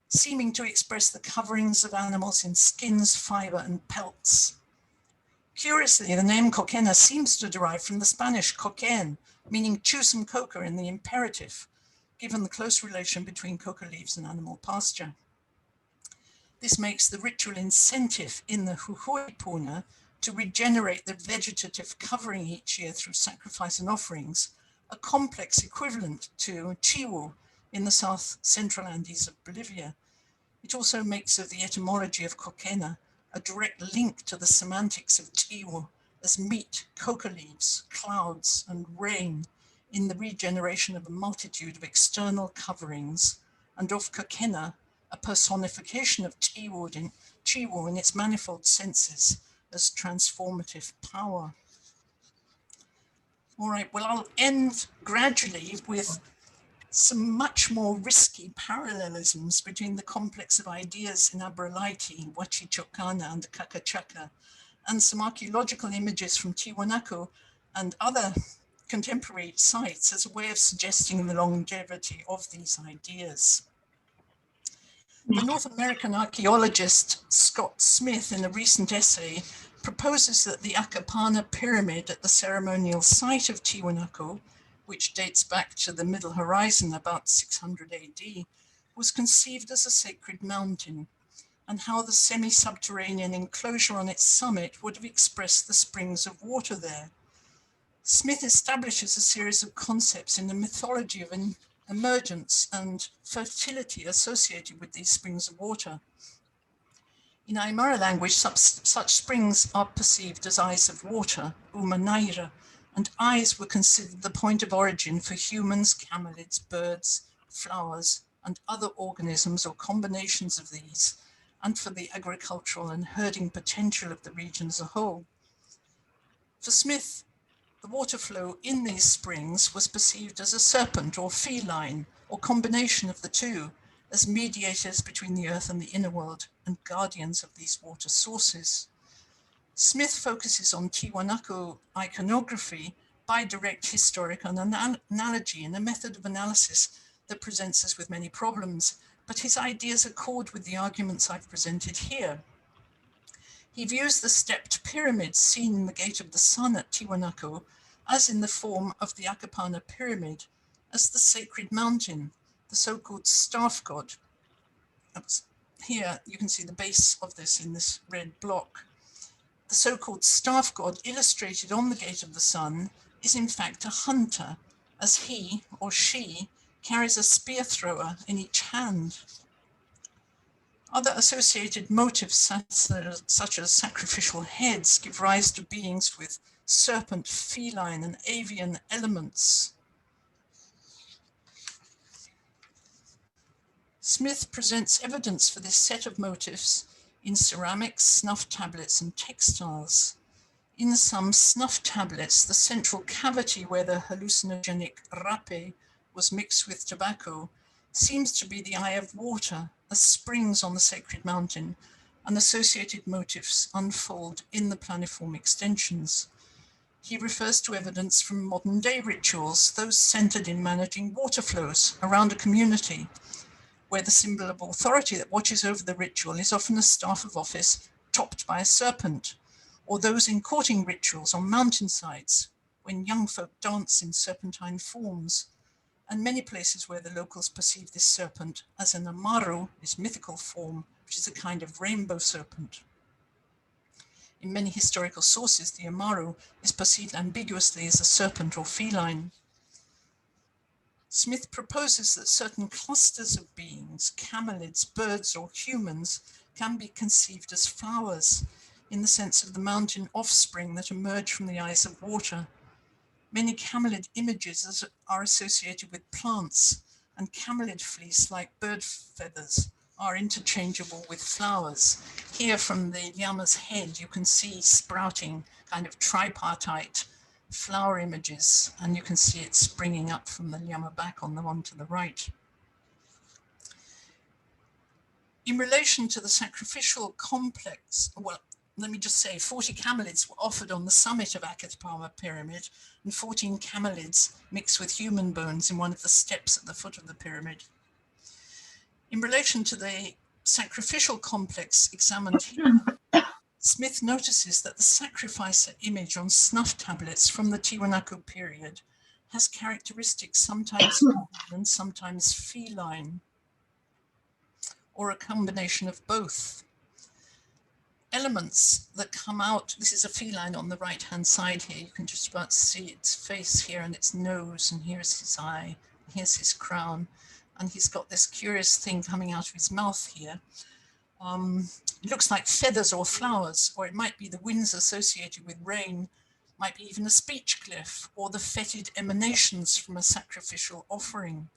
seeming to express the coverings of animals in skins, fiber, and pelts. Curiously, the name Coquena seems to derive from the Spanish coquen, meaning chew some coca in the imperative, given the close relation between coca leaves and animal pasture. This makes the ritual incentive in the Jujuy Puna to regenerate the vegetative covering each year through sacrifice and offerings, a complex equivalent to chiwu in the south central Andes of Bolivia. It also makes of the etymology of coquena a direct link to the semantics of chiwu as meat, coca leaves, clouds, and rain in the regeneration of a multitude of external coverings, and of coquena, a personification of chiwu in its manifold senses, as transformative power. All right, well, I'll end gradually with some much more risky parallelisms between the complex of ideas in Abrolaiti, Huachichocana, and Cacachaca, and some archaeological images from Tiwanaku and other contemporary sites as a way of suggesting the longevity of these ideas. The North American archaeologist Scott Smith, in a recent essay, proposes that the Akapana pyramid at the ceremonial site of Tiwanaku, which dates back to the Middle Horizon about 600 AD, was conceived as a sacred mountain, and how the semi-subterranean enclosure on its summit would have expressed the springs of water there. Smith establishes a series of concepts in the mythology of emergence and fertility associated with these springs of water. In Aymara language, such springs are perceived as eyes of water, umanaira, and eyes were considered the point of origin for humans, camelids, birds, flowers, and other organisms or combinations of these, and for the agricultural and herding potential of the region as a whole. For Smith, the water flow in these springs was perceived as a serpent or feline, or combination of the two, as mediators between the earth and the inner world and guardians of these water sources. Smith focuses on Tiwanaku iconography by direct historic and analogy in a method of analysis that presents us with many problems, but his ideas accord with the arguments I've presented here. He views the stepped pyramids seen in the Gate of the Sun at Tiwanaku as in the form of the Akapana pyramid, as the sacred mountain, the so-called staff god. Here you can see the base of this in this red block. The so-called staff god illustrated on the Gate of the Sun is in fact a hunter, as he or she carries a spear thrower in each hand. Other associated motifs such as sacrificial heads give rise to beings with serpent, feline, and avian elements. Smith presents evidence for this set of motifs in ceramics, snuff tablets, and textiles. In some snuff tablets, the central cavity where the hallucinogenic rape was mixed with tobacco seems to be the eye of water, as springs on the sacred mountain, and associated motifs unfold in the planiform extensions. He refers to evidence from modern day rituals, those centered in managing water flows around a community, where the symbol of authority that watches over the ritual is often a staff of office topped by a serpent, or those in courting rituals on mountainsides, when young folk dance in serpentine forms, and many places where the locals perceive this serpent as an amaru, this mythical form, which is a kind of rainbow serpent. In many historical sources, the amaru is perceived ambiguously as a serpent or feline. Smith proposes that certain clusters of beings, camelids, birds, or humans, can be conceived as flowers, in the sense of the mountain offspring that emerge from the eyes of water. Many camelid images are associated with plants, and camelid fleece, like bird feathers, are interchangeable with flowers. Here from the llama's head, you can see sprouting kind of tripartite flower images, and you can see it springing up from the llama back on the one to the right. In relation to the sacrificial complex, well, let me just say 40 camelids were offered on the summit of Akatapama pyramid, and 14 camelids mixed with human bones in one of the steps at the foot of the pyramid. In relation to the sacrificial complex examined here, Smith notices that the sacrificer image on snuff tablets from the Tiwanaku period has characteristics sometimes human and sometimes feline, or a combination of both. Elements that come out, this is a feline on the right-hand side here, you can just about see its face here and its nose, and here's his eye, here's his crown, and he's got this curious thing coming out of his mouth here. It looks like feathers or flowers, or it might be the winds associated with rain, might be even a speech glyph, or the fetid emanations from a sacrificial offering.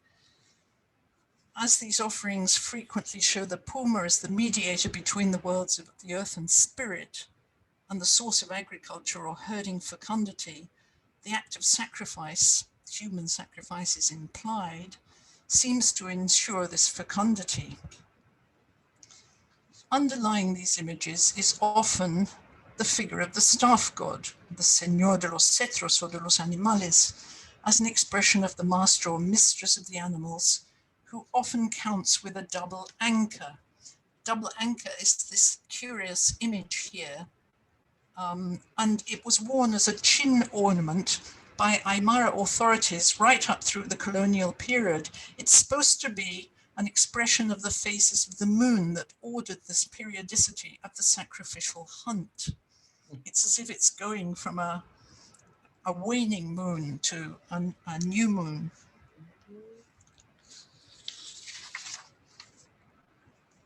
As these offerings frequently show the Puma as the mediator between the worlds of the earth and spirit, and the source of agriculture or herding fecundity, the act of sacrifice, human sacrifice is implied, seems to ensure this fecundity. Underlying these images is often the figure of the staff god, the Señor de los Cetros or de los Animales, as an expression of the master or mistress of the animals, who often counts with a double anchor. Double anchor is this curious image here, and it was worn as a chin ornament by Aymara authorities right up through the colonial period. It's supposed to be an expression of the phases of the moon that ordered this periodicity of the sacrificial hunt. It's as if it's going from a waning moon to a new moon.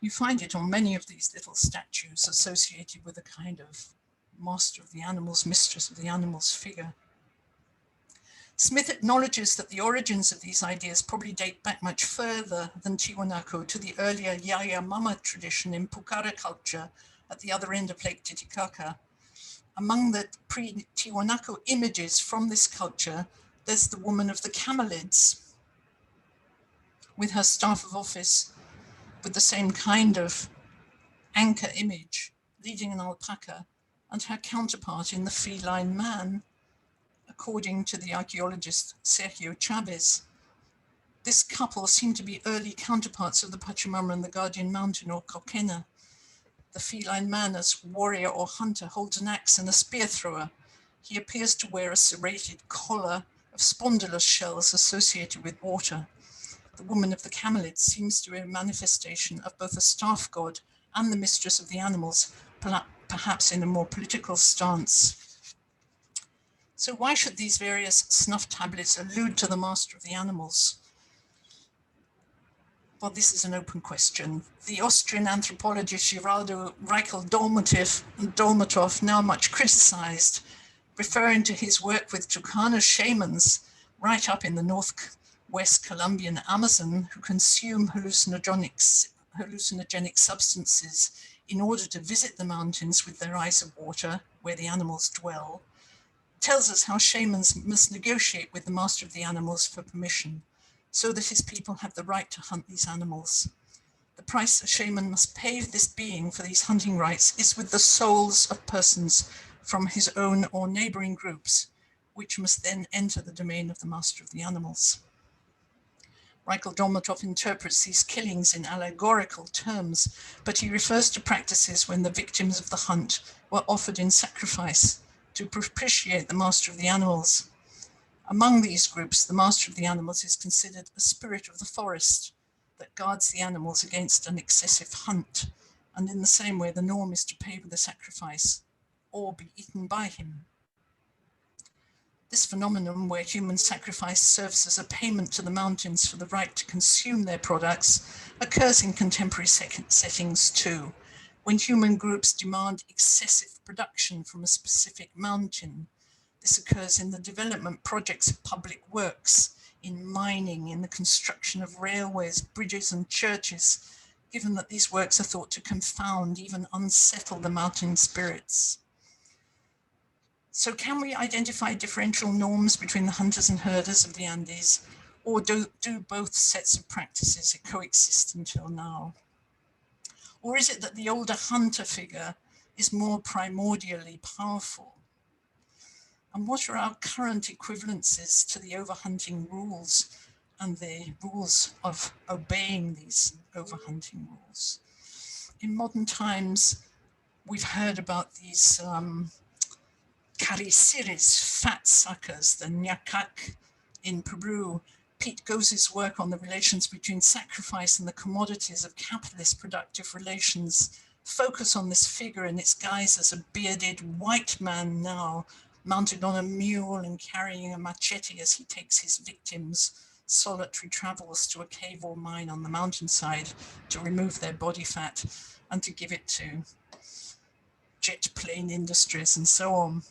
You find it on many of these little statues associated with a kind of master of the animals, mistress of the animals figure. Smith acknowledges that the origins of these ideas probably date back much further than Tiwanaku to the earlier Yaya Mama tradition in Pucara culture at the other end of Lake Titicaca. Among the pre-Tiwanaku images from this culture, there's the woman of the camelids with her staff of office with the same kind of anchor image leading an alpaca, and her counterpart in the feline man, according to the archaeologist Sergio Chavez. This couple seem to be early counterparts of the Pachamama and the Guardian Mountain or Coquena. The feline man as warrior or hunter holds an axe and a spear thrower. He appears to wear a serrated collar of spondylus shells associated with water. The woman of the camelids seems to be a manifestation of both a staff god and the mistress of the animals, perhaps in a more political stance. So why should these various snuff tablets allude to the master of the animals? Well, this is an open question. The Austrian anthropologist Geraldo Reichel-Dolmatov, now much criticized, referring to his work with Tucana shamans right up in the northwest Colombian Amazon who consume hallucinogenic substances in order to visit the mountains with their eyes of water where the animals dwell, tells us how shamans must negotiate with the master of the animals for permission, so that his people have the right to hunt these animals. The price a shaman must pay this being for these hunting rights is with the souls of persons from his own or neighboring groups, which must then enter the domain of the master of the animals. Reichel-Dolmatov interprets these killings in allegorical terms, but he refers to practices when the victims of the hunt were offered in sacrifice to propitiate the master of the animals. Among these groups, the master of the animals is considered a spirit of the forest that guards the animals against an excessive hunt, and in the same way the norm is to pay with a sacrifice or be eaten by him. This phenomenon where human sacrifice serves as a payment to the mountains for the right to consume their products occurs in contemporary settings too, when human groups demand excessive production from a specific mountain. This occurs in the development projects of public works, in mining, in the construction of railways, bridges and churches, given that these works are thought to confound, even unsettle the mountain spirits. So can we identify differential norms between the hunters and herders of the Andes, or do both sets of practices coexist until now? Or is it that the older hunter figure is more primordially powerful? And what are our current equivalences to the overhunting rules and the rules of obeying these overhunting rules? In modern times, we've heard about these cariciris, fat suckers, the ñacac in Peru. Pete Goz's work on the relations between sacrifice and the commodities of capitalist productive relations focus on this figure in its guise as a bearded white man now, mounted on a mule and carrying a machete as he takes his victims' solitary travels to a cave or mine on the mountainside to remove their body fat and to give it to jet plane industries and so on.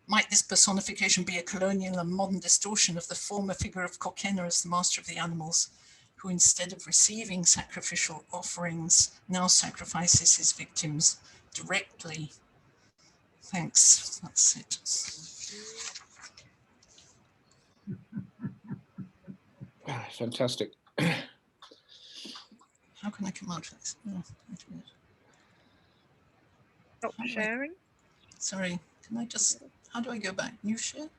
Might this personification be a colonial and modern distortion of the former figure of Coquena as the master of the animals, who instead of receiving sacrificial offerings, now sacrifices his victims directly? Thanks. That's it. Fantastic. How can I come out of this? Oh, Stop sharing. sorry, can I just, how do I go back? New share?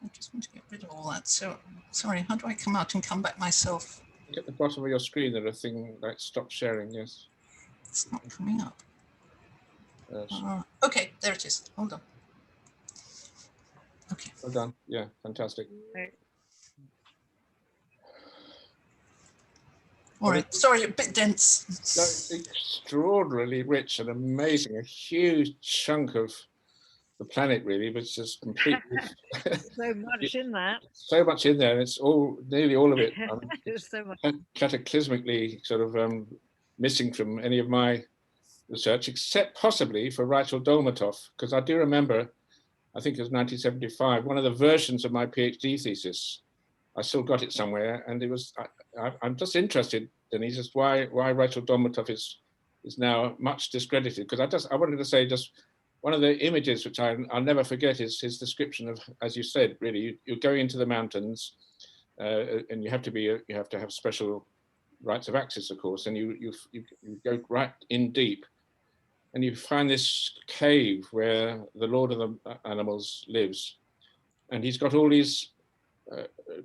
I just want to get rid of all that. So, sorry, how do I come out and come back myself? At the bottom of your screen, there are a thing like stop sharing, yes. It's not coming up. Yes. Okay, there it is. Hold on. Okay. Well done. Yeah, fantastic. All right. Sorry, a bit dense. So extraordinarily rich and amazing. A huge chunk of the planet, really, which is completely So much in that. so much in there, and it's all nearly all of it. There's so much. Cataclysmically sort of missing from any of my research, except possibly for Rachel Dolmatov, because I do remember, I think it was 1975, one of the versions of my PhD thesis. I still got it somewhere, and it was. I'm just interested, Denise, as why Rachel Dolmatov is now much discredited. Because I wanted to say just one of the images which I'll never forget is his description of, as you said, really, you're going into the mountains, and you have to have special rights of access, of course, and you go right in deep, and you find this cave where the Lord of the Animals lives, and he's got all these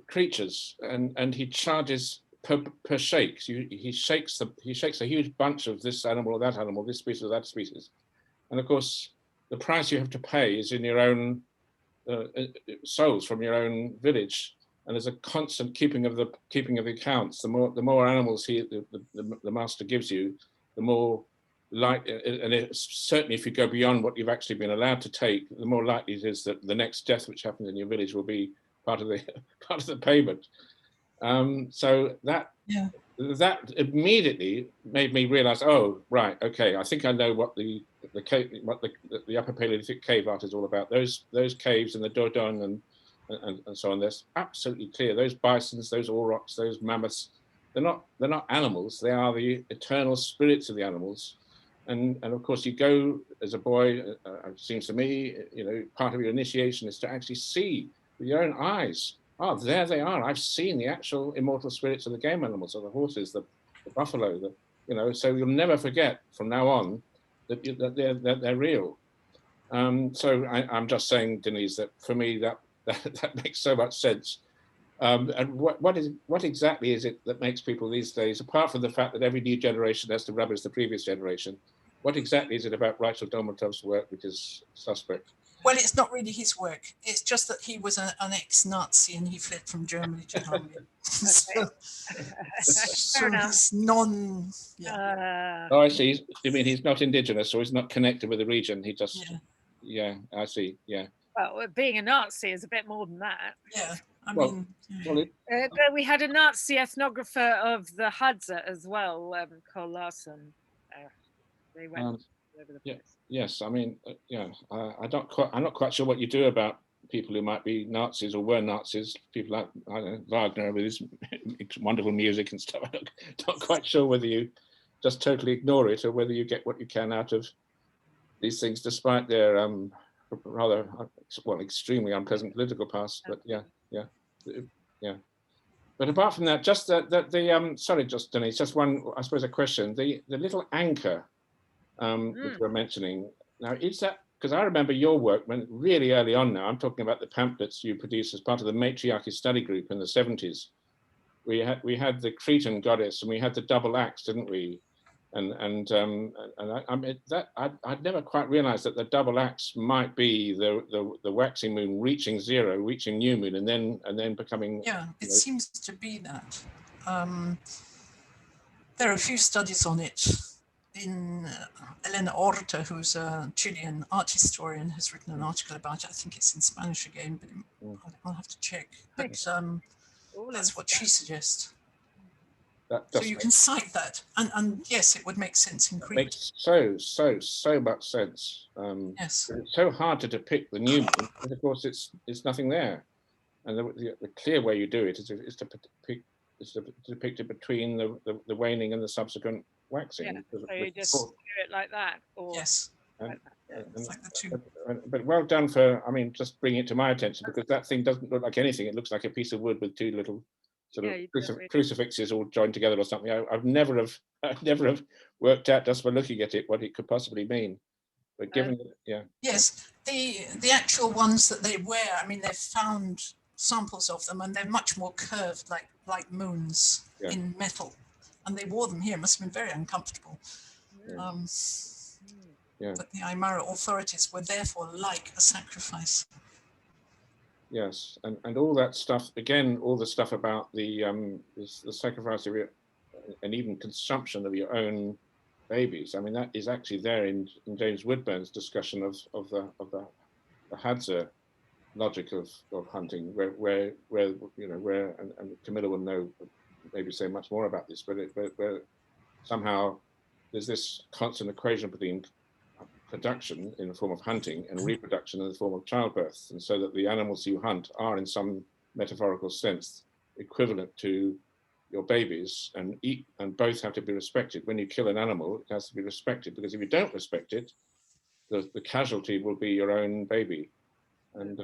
creatures, and he charges per shake. So he shakes a huge bunch of this animal or that animal, this species or that species, and of course the price you have to pay is in your own souls from your own village, and there's a constant keeping of the accounts. The more animals the master gives you, the more like, and certainly if you go beyond what you've actually been allowed to take, the more likely it is that the next death which happens in your village will be part of the payment. So that immediately made me realize, oh right, okay, I think I know what the Upper Paleolithic cave art is all about. Those caves in the Dordogne and so on. That's absolutely clear. Those bisons, those aurochs, those mammoths, they're not animals. They are the eternal spirits of the animals. And of course, you go as a boy. It seems to me, part of your initiation is to actually see with your own eyes. Oh, there they are. I've seen the actual immortal spirits of the game animals, of the horses, the buffalo. So you'll never forget from now on that they're real. So I'm just saying, Denise, that for me that makes so much sense. And what exactly is it that makes people these days, apart from the fact that every new generation has to rubbish the previous generation, what exactly is it about Rachel Dolmatov's work which is suspect? Well, it's not really his work. It's just that he was an ex-Nazi and he fled from Germany to Hungary. So he's Oh, I see. You mean he's not indigenous, or he's not connected with the region? He just, yeah, I see. Yeah. Well, being a Nazi is a bit more than that. Yeah, I mean. We had a Nazi ethnographer of the Hadza as well, Cole Larson. They went over the place. Yes, I mean, I'm not quite sure what you do about people who might be Nazis or were Nazis. People like, I don't know, Wagner with his wonderful music and stuff. I'm not quite sure whether you just totally ignore it or whether you get what you can out of these things, despite their rather extremely unpleasant political past. But yeah. But apart from that, just sorry, just Denise, just one, I suppose, a question. The little anchor which we're mentioning now, is that, because I remember your work when really early on now, I'm talking about the pamphlets you produced as part of the matriarchy study group in the 70s. We had the Cretan goddess and we had the double axe, didn't we? And I mean that I'd never quite realized that the double axe might be the waxing moon reaching zero, reaching new moon, and then becoming. Yeah, it seems to be that. There are a few studies on it. Elena Orta, who's a Chilean art historian, has written an article about it. I think it's in Spanish again, but I'll have to check. But that's what she suggests. So you can cite that, and yes, it would make sense in Crete. Makes so much sense. Yes, it's so hard to depict the new moon, but of course it's nothing there. And the clear way you do it is to depict it between the waning and the subsequent waxing. Yeah, so you just do it like that. Or... Yes. And, It's like the two. but well done for, I mean, just bringing it to my attention, because that thing doesn't look like anything. It looks like a piece of wood with two little sort of crucifixes all joined together or something. I'd never have worked out, just by looking at it, what it could possibly mean. But given, Yes, the actual ones that they wear, I mean, they've found samples of them, and they're much more curved, like moons in metal. And they wore them here. It must have been very uncomfortable. But the Aymara authorities were therefore like a sacrifice. Yes, and all that stuff, again, all the stuff about the sacrifice of your, and even consumption of your own babies. I mean, that is actually there in James Woodburn's discussion of the Hadza logic of hunting, where and Camilla will know, maybe say much more about this, but where somehow there's this constant equation between production in the form of hunting and reproduction in the form of childbirth, and so that the animals you hunt are, in some metaphorical sense, equivalent to your babies, and both have to be respected. When you kill an animal, it has to be respected, because if you don't respect it, the casualty will be your own baby, and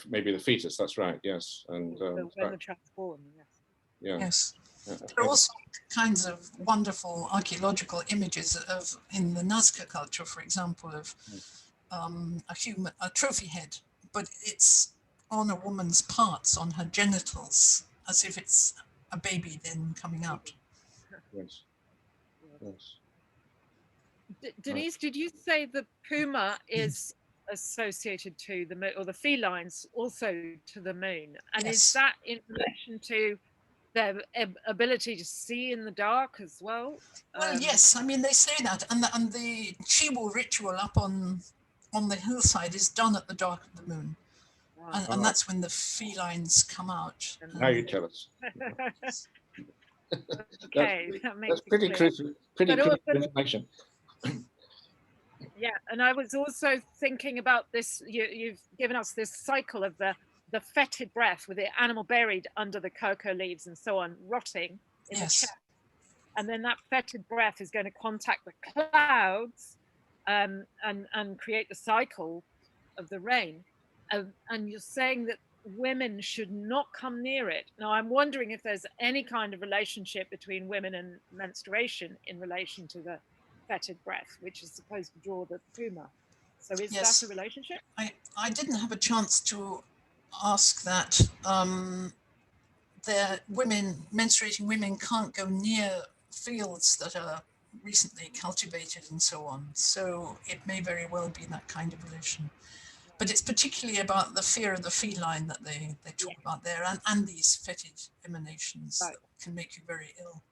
maybe the fetus. That's right. Yes, and when the child's born. Yes. There are also kinds of wonderful archaeological images in the Nazca culture, for example, of a trophy head, but it's on a woman's parts, on her genitals, as if it's a baby then coming out. Yes. Yes. Denise, did you say the puma is associated to the moon, or the felines also to the moon? And is that in relation to their ability to see in the dark as well? Well, yes. I mean, they say that, and the Chiwu ritual up on the hillside is done at the dark of the moon, and that's when the felines come out. Now you tell us. Okay, that's pretty crucial. Pretty information. Yeah, and I was also thinking about this. You've given us this cycle of the fetid breath, with the animal buried under the cocoa leaves and so on, rotting in the chest. And then that fetid breath is going to contact the clouds and create the cycle of the rain. And you're saying that women should not come near it. Now, I'm wondering if there's any kind of relationship between women and menstruation in relation to the fetid breath, which is supposed to draw the puma. So is that a relationship? I didn't have a chance to ask that. Menstruating women can't go near fields that are recently cultivated and so on. So it may very well be that kind of relation. But it's particularly about the fear of the feline that they talk about there, and these fetid emanations that can make you very ill.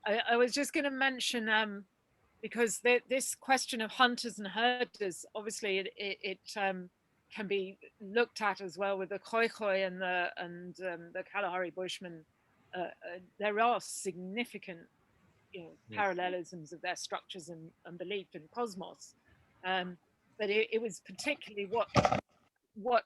Yeah. I was just going to mention, because this question of hunters and herders, obviously it can be looked at as well with the Khoikhoi and the Kalahari Bushmen. There are significant parallelisms of their structures and belief in cosmos. But it was particularly what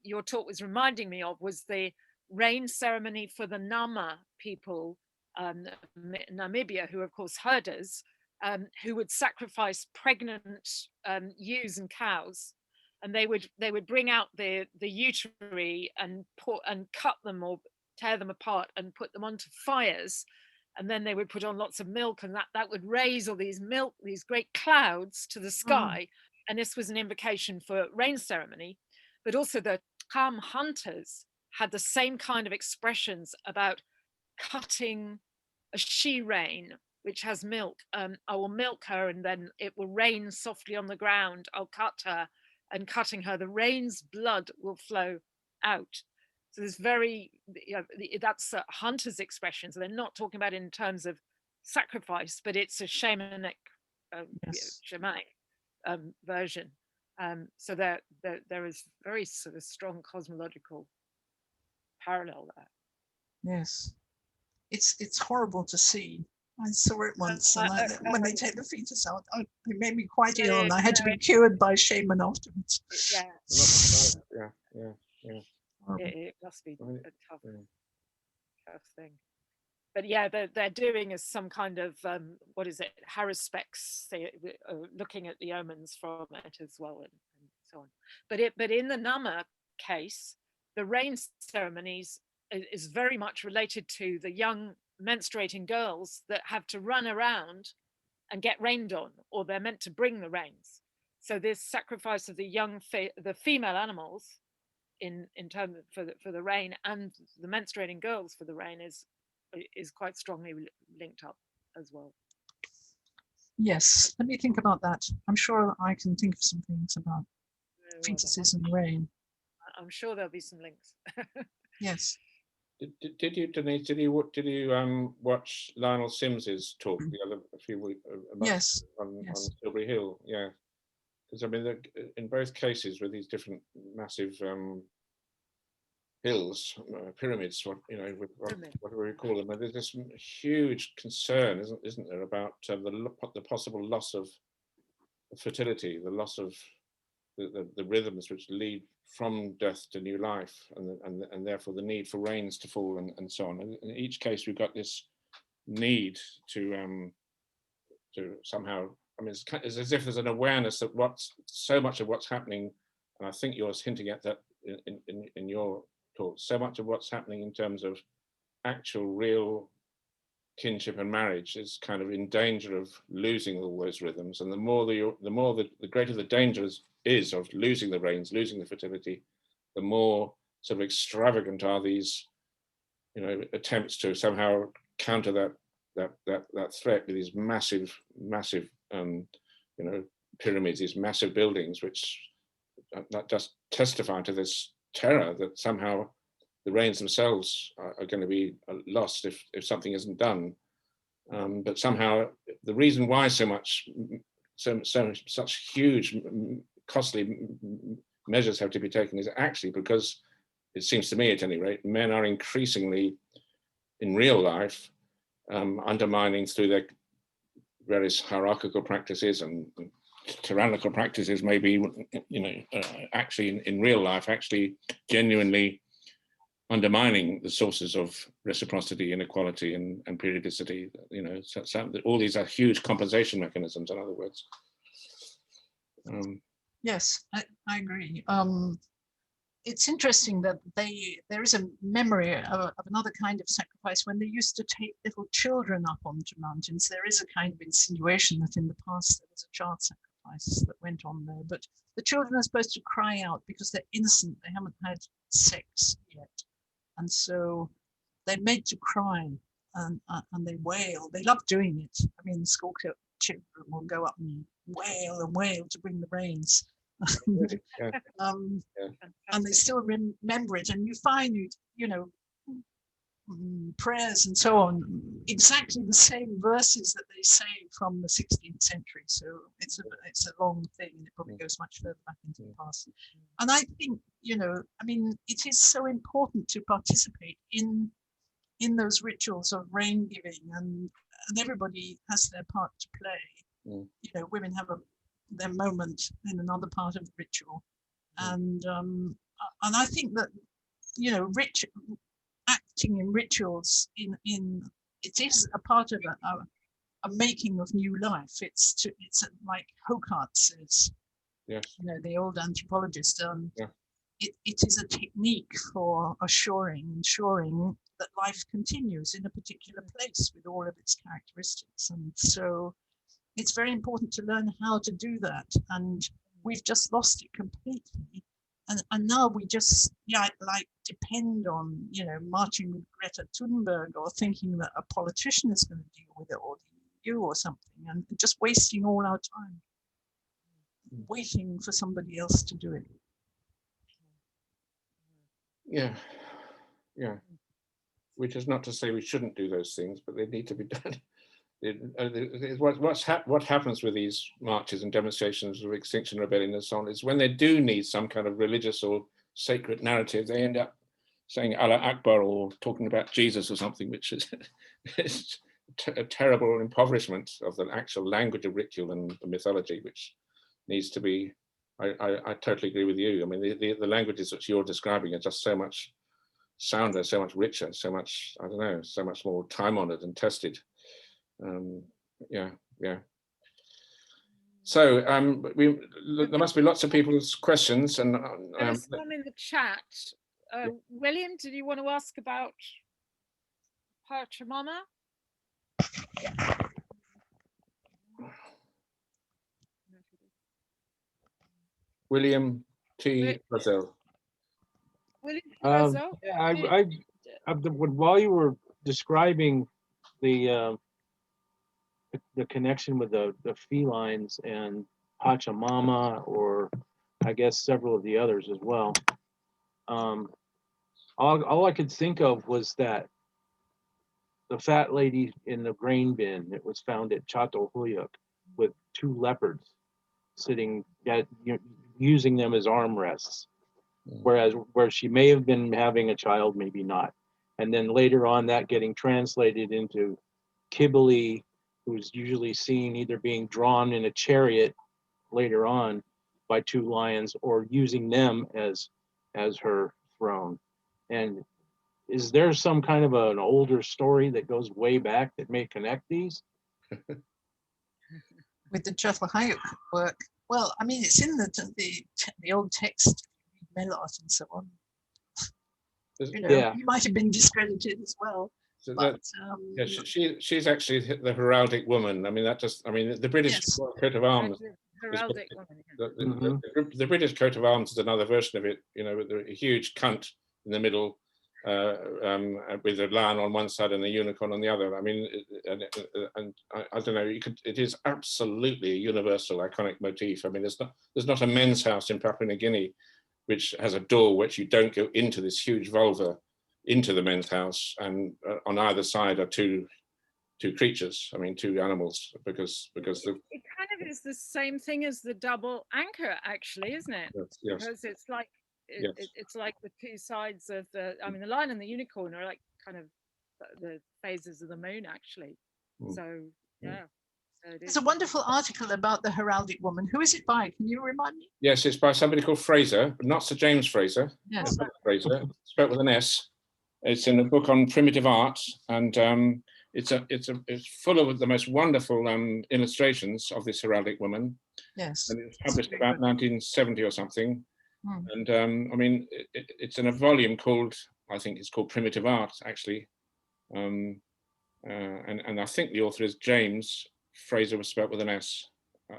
your talk was reminding me of was the rain ceremony for the Nama people, Namibia, who are of course herders, who would sacrifice pregnant ewes and cows, and they would bring out the uteri and cut them or tear them apart and put them onto fires, and then they would put on lots of milk, and that would raise all these great clouds to the sky. And this was an invocation for rain ceremony. But also the Kham hunters had the same kind of expressions about cutting a she-rain, which has milk. I will milk her and then it will rain softly on the ground. I'll cut her, and cutting her, the rain's blood will flow out. So there's that's a hunter's expression. So they're not talking about it in terms of sacrifice, but it's a shamanic, shamanic version. So there is very sort of strong cosmological parallel there. Yes, it's horrible to see. I saw it once, and when they take the fetus out, it made me quite ill, and I had to be cured by shaman afterwards. Yeah. Yeah. It must be a tough thing. but yeah, they're doing as some kind of what is it, haruspex, looking at the omens from it as well, and so on. But in the Nama case, the rain ceremonies is very much related to the young menstruating girls that have to run around and get rained on, or they're meant to bring the rains. So this sacrifice of the young the female animals in terms for the rain, and the menstruating girls for the rain is quite strongly linked up as well. Yes, let me think about that. I'm sure I can think of some things about fetuses and rain. I'm sure there'll be some links. Yes. Did you, Denise? Did you watch Lionel Sims's talk a few weeks Yes. on Yes. Tilbury Hill? Yeah, because I mean, in both cases with these different massive hills, pyramids, what do we call them? There's this huge concern, isn't there, about the possible loss of fertility, the loss of the rhythms which lead from death to new life, and therefore the need for rains to fall and so on. And in each case, we've got this need to somehow. I mean, it's as if there's an awareness that so much of what's happening, and I think you're hinting at that in your talk. So much of what's happening in terms of actual, real kinship and marriage is kind of in danger of losing all those rhythms, and the greater the danger is of losing the rains, losing the fertility, the more sort of extravagant are these, attempts to somehow counter that threat with these massive pyramids, these massive buildings, which that just testify to this terror that somehow the rains themselves are going to be lost if something isn't done. But somehow the reason why such huge, costly measures have to be taken is actually because, it seems to me at any rate, men are increasingly in real life undermining through their various hierarchical practices and tyrannical practices, maybe, actually in real life, actually genuinely undermining the sources of reciprocity, inequality, and periodicity. All these are huge compensation mechanisms, in other words. Yes, I agree. It's interesting that there is a memory of another kind of sacrifice when they used to take little children up onto mountains. There is a kind of insinuation that in the past there was a child sacrifice that went on there, but the children are supposed to cry out because they're innocent, they haven't had sex yet. And so they're made to cry and they wail. They love doing it. I mean, the school children will go up and wail to bring the rains. Yeah. And they still remember it. And you find, prayers and so on, exactly the same verses that they say from the 16th century. So it's a long thing, and it probably goes much further back into the past. And I think, it is so important to participate in those rituals of rain giving, and everybody has their part to play. Women have their moment in another part of the ritual, and I think that acting in rituals it is a part of a making of new life. It's like Hocart says, yes, the old anthropologist. It is a technique for ensuring that life continues in a particular place with all of its characteristics. And so it's very important to learn how to do that. And we've just lost it completely. And now we just depend on, marching with Greta Thunberg, or thinking that a politician is going to deal with it, or the EU or something, and just wasting all our time waiting for somebody else to do it. Yeah. Which is not to say we shouldn't do those things, but they need to be done. What happens with these marches and demonstrations of Extinction Rebellion and so on is when they do need some kind of religious or sacred narrative, they end up saying Allah Akbar or talking about Jesus or something, which is a terrible impoverishment of the actual language of ritual and the mythology, which needs to be. I totally agree with you. I mean, the languages that you're describing are just so much sounder, so much richer, so much, I don't know, so much more time honored and tested. Yeah. So there must be lots of people's questions, and there's some in the chat. William, did you want to ask about Pachamama? William T. Brazil. William yeah, while you were describing the connection with the felines and Pachamama, or I guess several of the others as well, all I could think of was that the fat lady in the grain bin that was found at Chatohuyuk with 2 leopards sitting using them as armrests, where she may have been having a child, maybe not. And then later on that getting translated into Kibali, who's usually seen either being drawn in a chariot later on by 2 lions or using them as her throne. And is there some kind of an older story that goes way back that may connect these? With the Chatohuyuk work, well, I mean, it's in the old text, Melot and so on. You know, Yeah. you might have been discredited as well. So but, yeah, she's actually the heraldic woman. I mean, the British coat of arms. Heraldic woman. The British coat of arms is another version of it. You know, with a huge cunt in the middle, with a lion on one side and a unicorn on the other. I mean, and I don't know. It is absolutely a universal iconic motif. I mean, there's not a men's house in Papua New Guinea which has a door which you don't go into this huge vulva into the men's house, and on either side are two creatures. I mean, 2 animals, because it kind of is the same thing as the double anchor, actually, isn't it? Yes. Because it's like it's like the 2 sides of the. I mean, the lion and the unicorn are like kind of the phases of the moon, actually. So yeah. There's a wonderful article about the heraldic woman. Who is it by? Can you remind me? Yes, it's by somebody called Fraser, not Sir James Fraser. Yes. Fraser, spelled with an S. It's in a book on primitive art, and it's full of the most wonderful illustrations of this heraldic woman. Yes. And it was published about 1970 or something. And I mean, it's in a volume called, I think it's called Primitive Art, actually. And I think the author is James. Fraser was spelled with an S.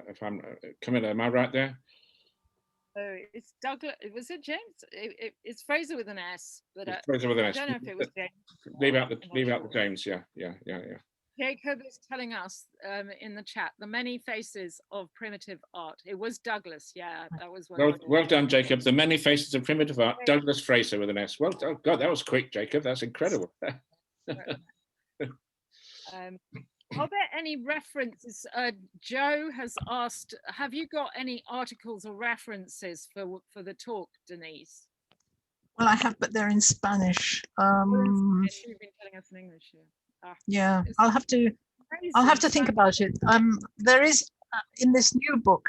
If I'm Camilla, am I right there? Oh, it's Douglas. Was it James? It's Fraser with an S, but Fraser with an S. I don't know if it was James. Leave out the James. Yeah. Jacob is telling us in the chat the many faces of primitive art. It was Douglas. Yeah, that was well done, Jacob. The many faces of primitive art. Douglas Fraser with an S. Well, oh God, that was quick, Jacob. That's incredible. Are there any references? Joe has asked, have you got any articles or references for the talk, Denise? Well, I have, but they're in Spanish. You've been telling us in English. Yeah, I'll have to think about it. There is in this new book,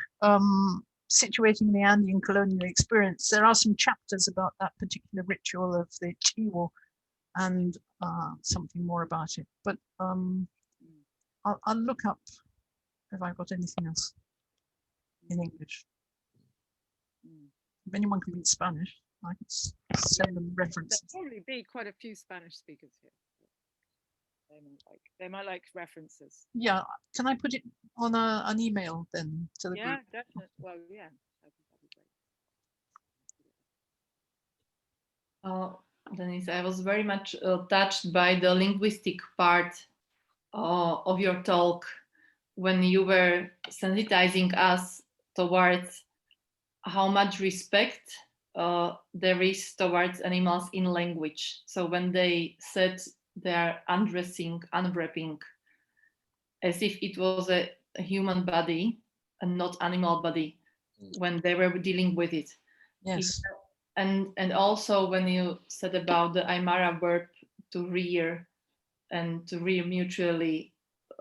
Situating the Andean Colonial Experience, there are some chapters about that particular ritual of the Chiwo and something more about it. But I'll look up if I've got anything else in English. If anyone can read Spanish, I could send them references. There'll probably be quite a few Spanish speakers here. They might like references. Yeah, can I put it on an email then to the group? Yeah, definitely. Well, yeah, that'd be great. Denise, I was very much touched by the linguistic part of your talk when you were sensitizing us towards how much respect there is towards animals in language. So when they said they're undressing, unwrapping, as if it was a human body and not animal body when they were dealing with it. Yes. And also when you said about the Aymara verb to rear and to rear mutually,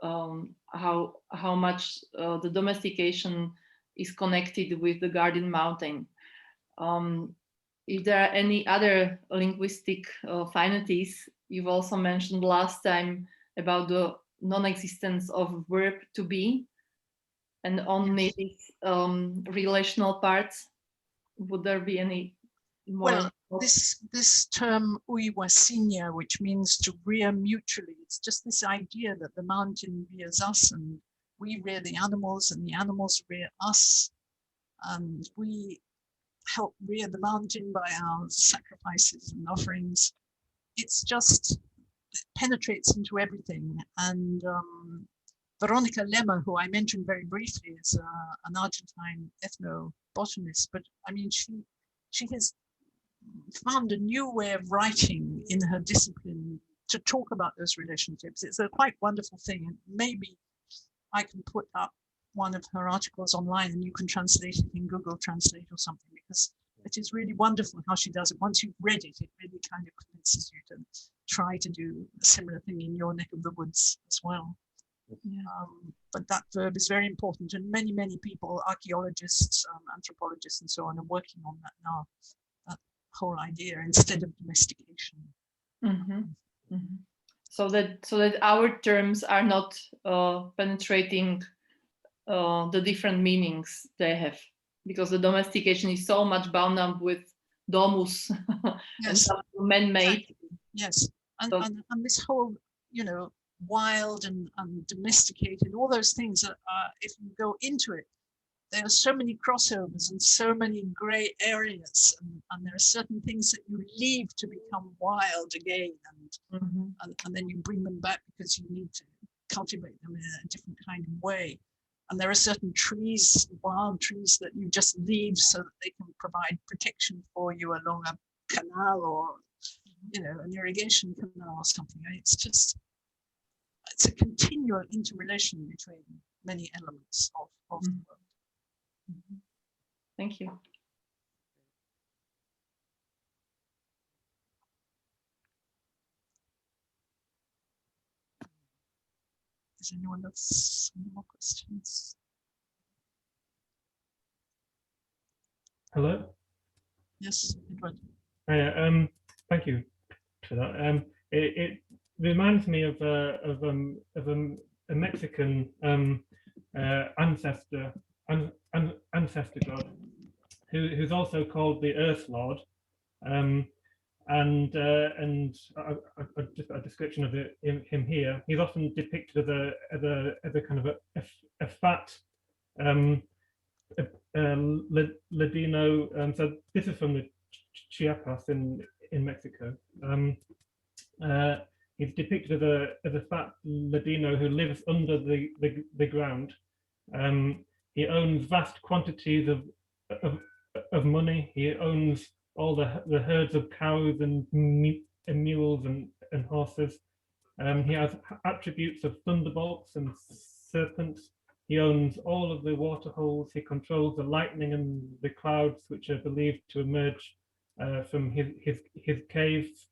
how much the domestication is connected with the Guardian Mountain. if there are any other linguistic finities. You've also mentioned last time about the non-existence of verb to be and only these relational parts. Would there be any more? Well, this term uiwasinya, which means to rear mutually, it's just this idea that the mountain rears us and we rear the animals and the animals rear us, and we help rear the mountain by our sacrifices and offerings. It's just, it penetrates into everything. And Veronica Lemmer, who I mentioned very briefly, is an Argentine ethnobotanist, but I mean, she has found a new way of writing in her discipline to talk about those relationships. It's a quite wonderful thing. And maybe I can put up one of her articles online and you can translate it in Google Translate or something, because it is really wonderful how she does it. Once you've read it, it really kind of convinces you to try to do a similar thing in your neck of the woods as well. Yeah. But that verb is very important, and many, many people, archaeologists, anthropologists and so on, are working on that now, that whole idea instead of domestication. Mm-hmm. Mm-hmm. So that our terms are not penetrating the different meanings they have, because the domestication is so much bound up with domus Yes. and man-made. Exactly. Yes, and, So, and this whole, you know, wild and domesticated, all those things are, if you go into it, there are so many crossovers and so many gray areas, and there are certain things that you leave to become wild again, and then you bring them back because you need to cultivate them in a different kind of way. And there are certain trees, wild trees, that you just leave so that they can provide protection for you along a canal or, you know, an irrigation canal or something. It's just, it's a continual interrelation between many elements of the world. Thank you. Does anyone else have any more questions? Hello. Yes, Edward. Hiya, thank you for that. It reminds me of a Mexican ancestor god who's also called the Earth Lord, and just a description of him here. He's often depicted as a kind of a fat Ladino. So this is from the Chiapas in Mexico. He's depicted as a fat Ladino who lives under the ground. He owns vast quantities of money. He owns all the herds of cows and mules and horses. He has attributes of thunderbolts and serpents. He owns all of the water holes. He controls the lightning and the clouds, which are believed to emerge from his caves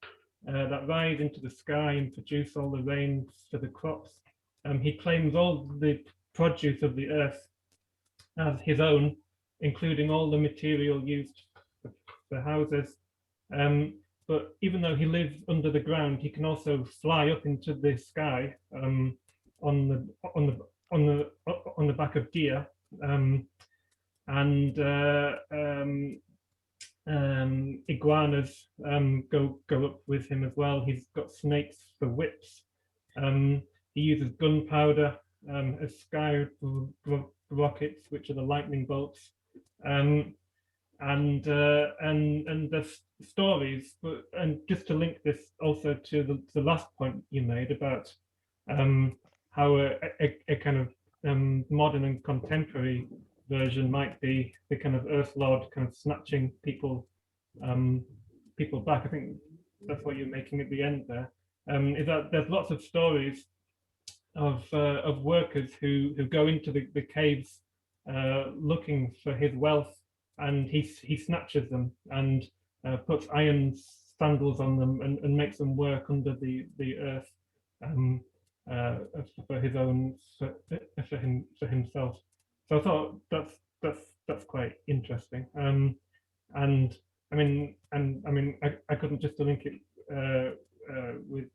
that rise into the sky and produce all the rain for the crops. He claims all the produce of the earth as his own, including all the material used for houses. But even though he lives under the ground, he can also fly up into the sky on the back of deer, iguanas go up with him as well. He's got snakes for whips. He uses gunpowder as sky rockets, which are the lightning bolts. And there's stories, and just to link this also to the last point you made about how a kind of modern and contemporary version might be the kind of Earth Lord kind of snatching people back. I think that's what you're making at the end there. Is that there's lots of stories of workers who go into the caves looking for his wealth, and he snatches them and puts iron sandals on them and makes them work under the earth for his own for himself. So I thought that's quite interesting. And I couldn't just link it with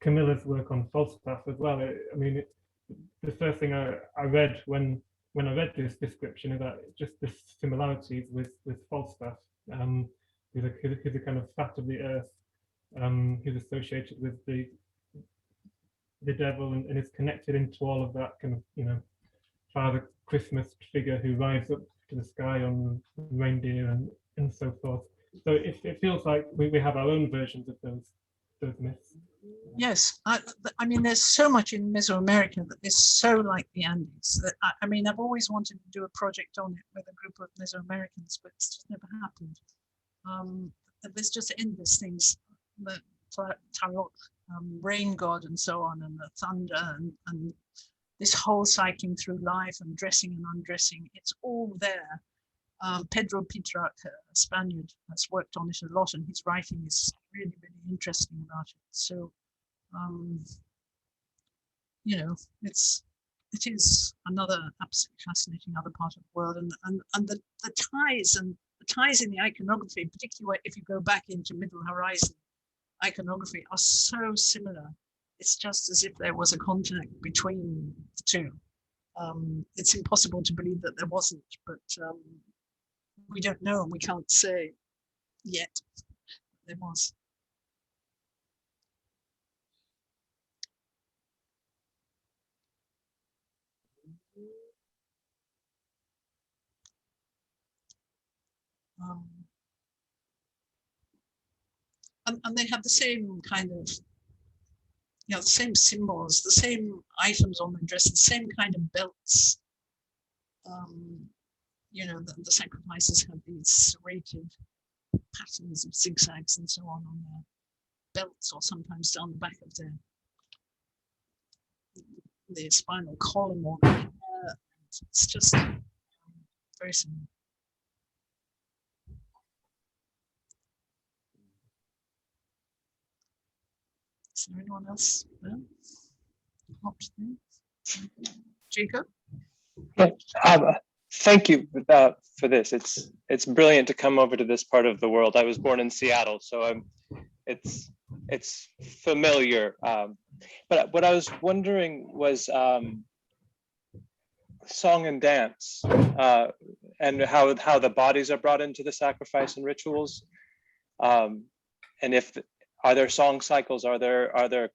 Camilla's work on Falstaff as well. The first thing I read when I read this description is that just the similarities with Falstaff, who's a kind of fat of the earth, who's associated with the devil and is connected into all of that kind of, Father Christmas figure who rides up to the sky on reindeer and so forth. So it feels like we have our own versions of those myths. Yes, I mean, there's so much in Mesoamerica that is so like the Andes. That I've always wanted to do a project on it with a group of Mesoamericans, but it's just never happened. There's just endless things, the tarot, rain god and so on, and the thunder, and this whole cycling through life and dressing and undressing, it's all there. Pedro Pitrac, a Spaniard, has worked on it a lot, and his writing is really, really interesting about it. So, it is another absolutely fascinating other part of the world, and the ties in the iconography, particularly if you go back into Middle Horizon iconography, are so similar. It's just as if there was a contact between the two. It's impossible to believe that there wasn't, but we don't know, and we can't say yet there was. And they have the same kind of, the same symbols, the same items on the dress, the same kind of belts. The sacrifices have these serrated patterns of zigzags and so on their belts, or sometimes down the back of their spinal column, or it's just very similar. Is there anyone else there? Jacob? Thank you for this. It's brilliant to come over to this part of the world. I was born in Seattle, so it's familiar. But what I was wondering was song and dance, and how the bodies are brought into the sacrifice and rituals, and are there song cycles? Are there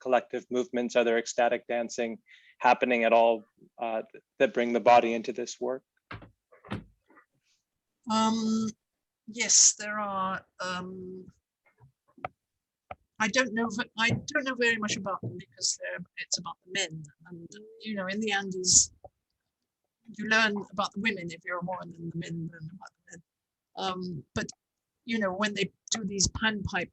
collective movements? Are there ecstatic dancing happening at all that bring the body into this work? Yes, there are. I don't know very much about them because it's about the men, and in the Andes, you learn about the women if you're a woman, and the men learn about the men. But when they do these panpipe,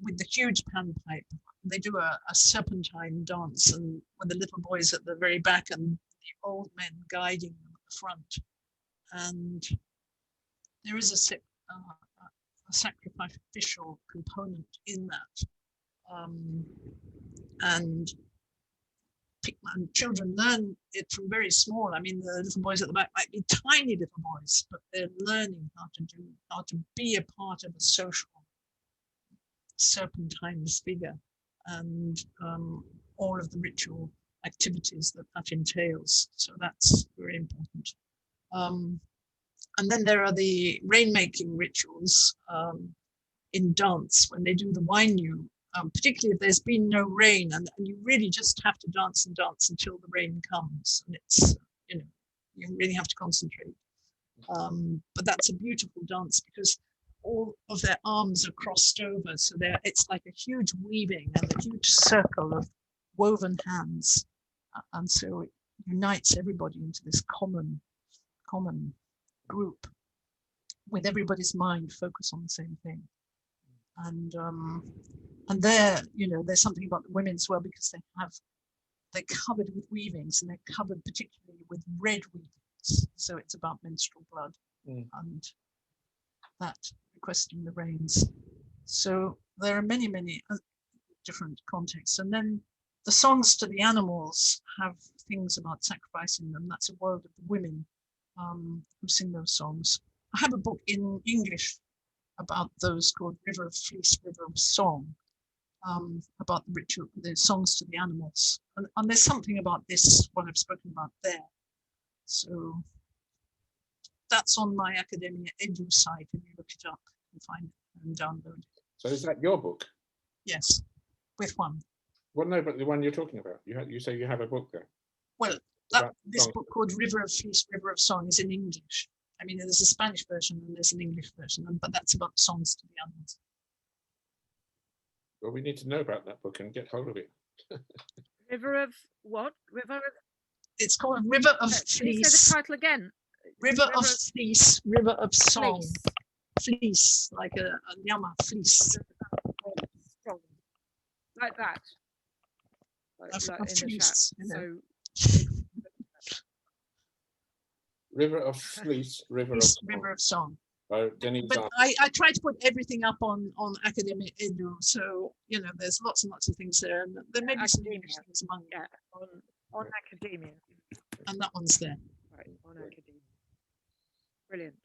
with the huge panpipe, they do a serpentine dance, and with the little boys at the very back and the old men guiding them at the front. And there is a sacrificial component in that. And children learn it from very small. I mean, the little boys at the back might be tiny little boys, but they're learning how to be a part of a social serpentine figure, and all of the ritual activities that entails. So that's very important. And then there are the rainmaking rituals in dance, when they do the wainu, particularly if there's been no rain, and you really just have to dance and dance until the rain comes, and it's you really have to concentrate. But that's a beautiful dance because all of their arms are crossed over, so it's like a huge weaving and a huge circle of woven hands, and so it unites everybody into this common group with everybody's mind focused on the same thing. And there, there's something about the women as well, because they're covered with weavings, and they're covered particularly with red weavings, so it's about menstrual blood and that requesting the rains. So there are many different contexts. And then the songs to the animals have things about sacrificing them. That's a world of the women who sing those songs. I have a book in English about those called River of Fleece, River of Song, about the ritual, the songs to the animals. And there's something about this, what I've spoken about there. So that's on my Academia Edu site. If you look it up, you can find it and download it. So is that your book? Yes, with one. Well, no, but the one you're talking about. You say you have a book there. Well, this book called River of Fleece, River of Song is in English. I mean, there's a Spanish version and there's an English version, but that's about songs to the animals. Well, we need to know about that book and get hold of it. River of what? River of... It's called River of Can you say Fleece. the title again? River of Fleece, River of Song. Fleece. Fleece, like a llama fleece. Like that. Like in the fleece, chat. you know. So River of Fleece, River of Song. River of Song. By Denise But Arnold. I try to put everything up on Academia Edu, so you know there's lots and lots of things there, and there may be some English things among yeah, on Academia. and that one's there. Right, on Academia. Brilliant.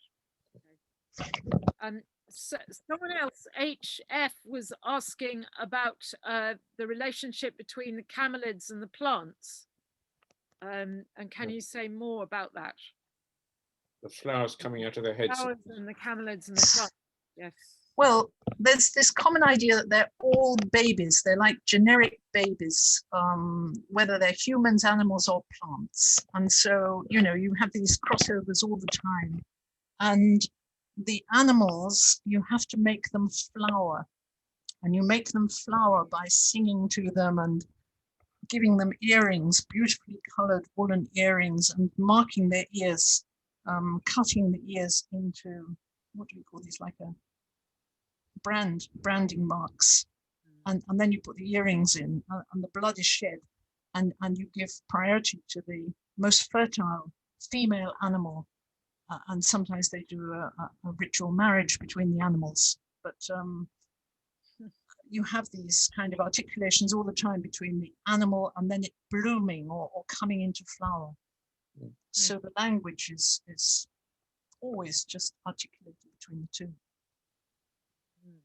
Okay. So someone else, HF, was asking about the relationship between the camelids and the plants. And can you say more about that? The flowers coming out of their heads. Flowers and the camelids and the plants. Yes. Well, there's this common idea that they're all babies. They're like generic babies, whether they're humans, animals, or plants. And so, you know, you have these crossovers all the time. And the animals, you have to make them flower. And you make them flower by singing to them and giving them earrings, beautifully colored woolen earrings, and marking their ears, cutting the ears into, what do we call these, like a branding marks. And then you put the earrings in, and the blood is shed, and you give priority to the most fertile female animal. And sometimes they do a ritual marriage between the animals. But you have these kind of articulations all the time between the animal and then it blooming or coming into flower. Mm. So the language is always just articulated between the two. Mm.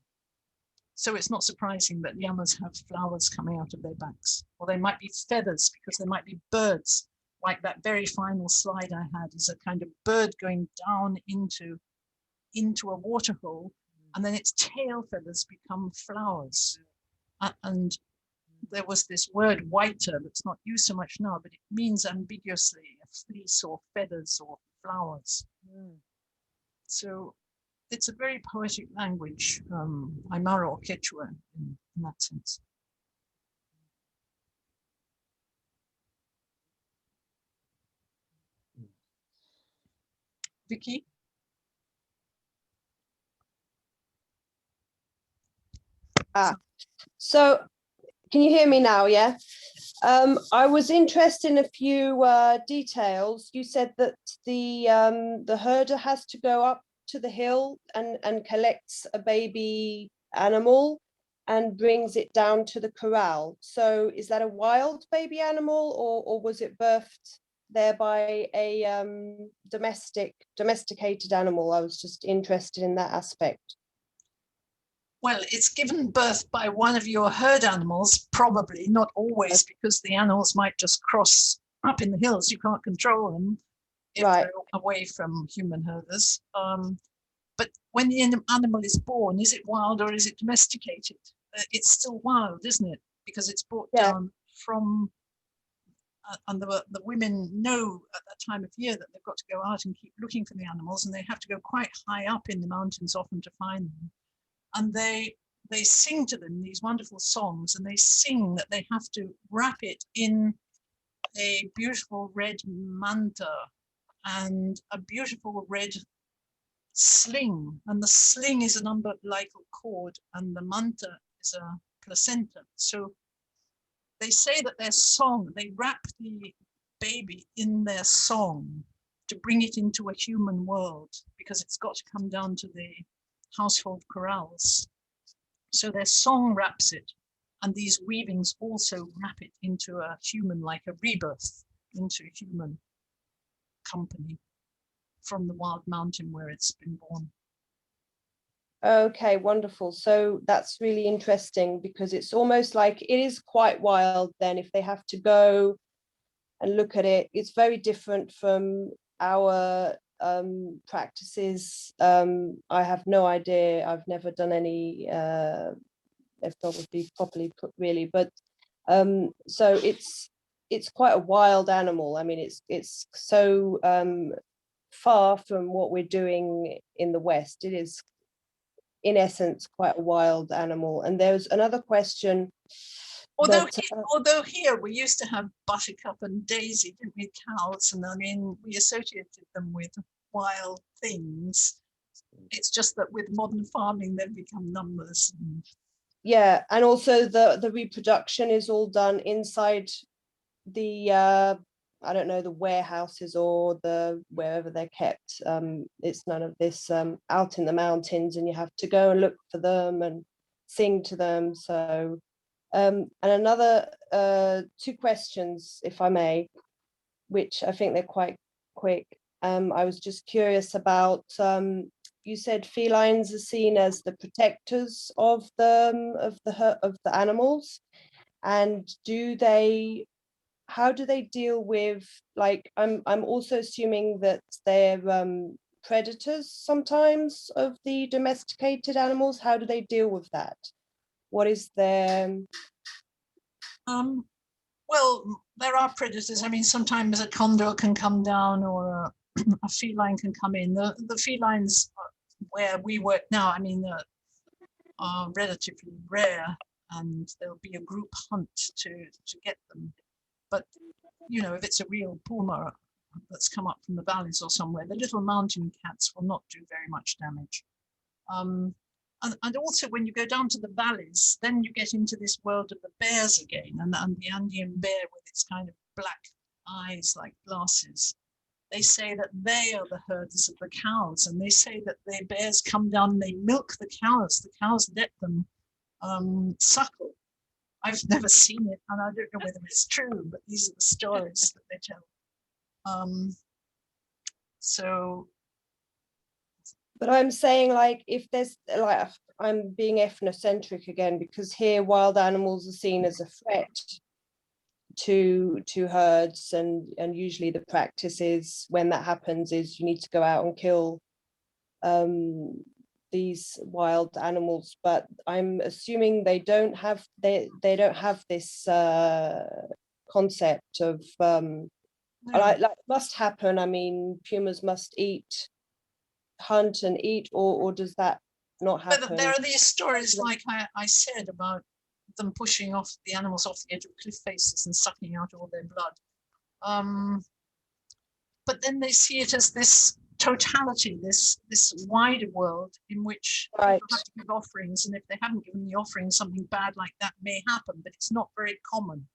So it's not surprising that llamas have flowers coming out of their backs, or they might be feathers because there might be birds, like that very final slide I had is a kind of bird going down into a water hole. And then its tail feathers become flowers. And there was this word whiter that's not used so much now, but it means ambiguously a fleece or feathers or flowers. Mm. So it's a very poetic language, Aymara or Quechua in that sense. Vicky? So can you hear me now? Yeah. I was interested in a few details. You said that the herder has to go up to the hill and collects a baby animal and brings it down to the corral. So is that a wild baby animal, or was it birthed there by a domesticated animal? I was just interested in that aspect. Well, it's given birth by one of your herd animals, probably, not always, because the animals might just cross up in the hills. You can't control them if they're away from human herders. But when the animal is born, is it wild or is it domesticated? It's still wild, isn't it? Because it's brought down from, and the women know at that time of year that they've got to go out and keep looking for the animals, and they have to go quite high up in the mountains often to find them. And they sing to them these wonderful songs, and they sing that they have to wrap it in a beautiful red manta and a beautiful red sling. And the sling is an umbilical cord, and the manta is a placenta. So they say that their song, they wrap the baby in their song to bring it into a human world, because it's got to come down to the household corrals. So their song wraps it, and these weavings also wrap it into a human, like a rebirth into a human company. from the wild mountain where it's been born. Okay, wonderful. So that's really interesting, because it's almost like it is quite wild then if they have to go and look at it. It's very different from our practices. I have no idea. I've never done any ethnography properly put, really, but so it's quite a wild animal. I mean, it's so far from what we're doing in the West. It is, in essence, quite a wild animal. And there's another question. Although here we used to have Buttercup and Daisy, didn't we, cows, and I mean we associated them with wild things. It's just that with modern farming they've become numbers. Yeah, and also the reproduction is all done inside the I don't know, the warehouses or the wherever they're kept. It's none of this out in the mountains, and you have to go and look for them and sing to them. So and another two questions, if I may, which I think they're quite quick. I was just curious about, you said felines are seen as the protectors of the animals, and how do they deal with, like, I'm also assuming that they're predators sometimes of the domesticated animals. How do they deal with that? What is their well, there are predators. I mean, sometimes a condor can come down, or a feline can come in. The felines where we work now, I mean, are relatively rare, and there'll be a group hunt to get them. But you know, if it's a real puma that's come up from the valleys or somewhere, the little mountain cats will not do very much damage. And also when you go down to the valleys, then you get into this world of the bears again, and the Andean bear with its kind of black eyes like glasses. They say that they are the herders of the cows, and they say that the bears come down and they milk the cows let them suckle. I've never seen it, and I don't know whether it's true, but these are the stories that they tell. But I'm saying, like, if there's, like, I'm being ethnocentric again, because here wild animals are seen as a threat to herds, and usually the practice is, when that happens, is you need to go out and kill these wild animals. But I'm assuming they don't have this concept of like must happen. I mean, pumas must hunt and eat, or does that not happen? But there are these stories, like I said, about them pushing off the animals off the edge of cliff faces and sucking out all their blood. But then they see it as this totality, this wider world in which people have to give offerings, and if they haven't given the offering, something bad like that may happen, but it's not very common.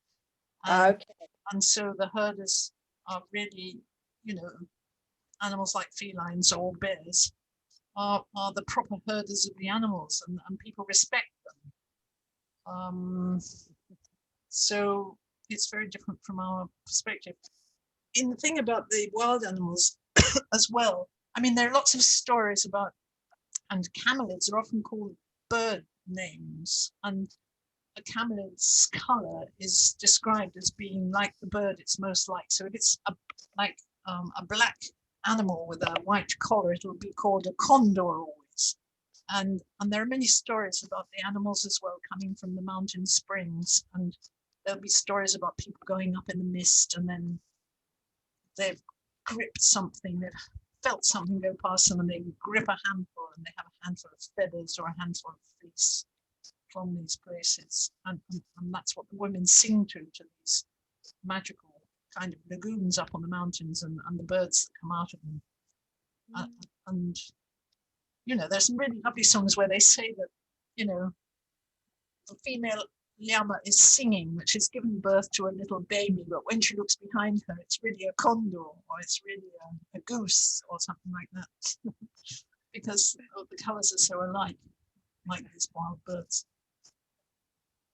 And so the herders are really, you know, animals like felines or bears are the proper herders of the animals, and people respect them. So it's very different from our perspective. In the thing about the wild animals as well, I mean, there are lots of stories about, and camelids are often called bird names, and a camelid's color is described as being like the bird it's most like. So if it's a black animal with a white collar, it'll be called a condor always. And there are many stories about the animals as well, coming from the mountain springs, and there'll be stories about people going up in the mist, and then they've gripped something, they've felt something go past them, and they grip a handful, and they have a handful of feathers or a handful of fleece from these places, and that's what the women sing to these magical kind of lagoons up on the mountains, and the birds that come out of them. And you know, there's some really lovely songs where they say that, you know, the female llama is singing, which has given birth to a little baby, but when she looks behind her, it's really a condor, or it's really a goose, or something like that, because the colors are so alike, like these wild birds.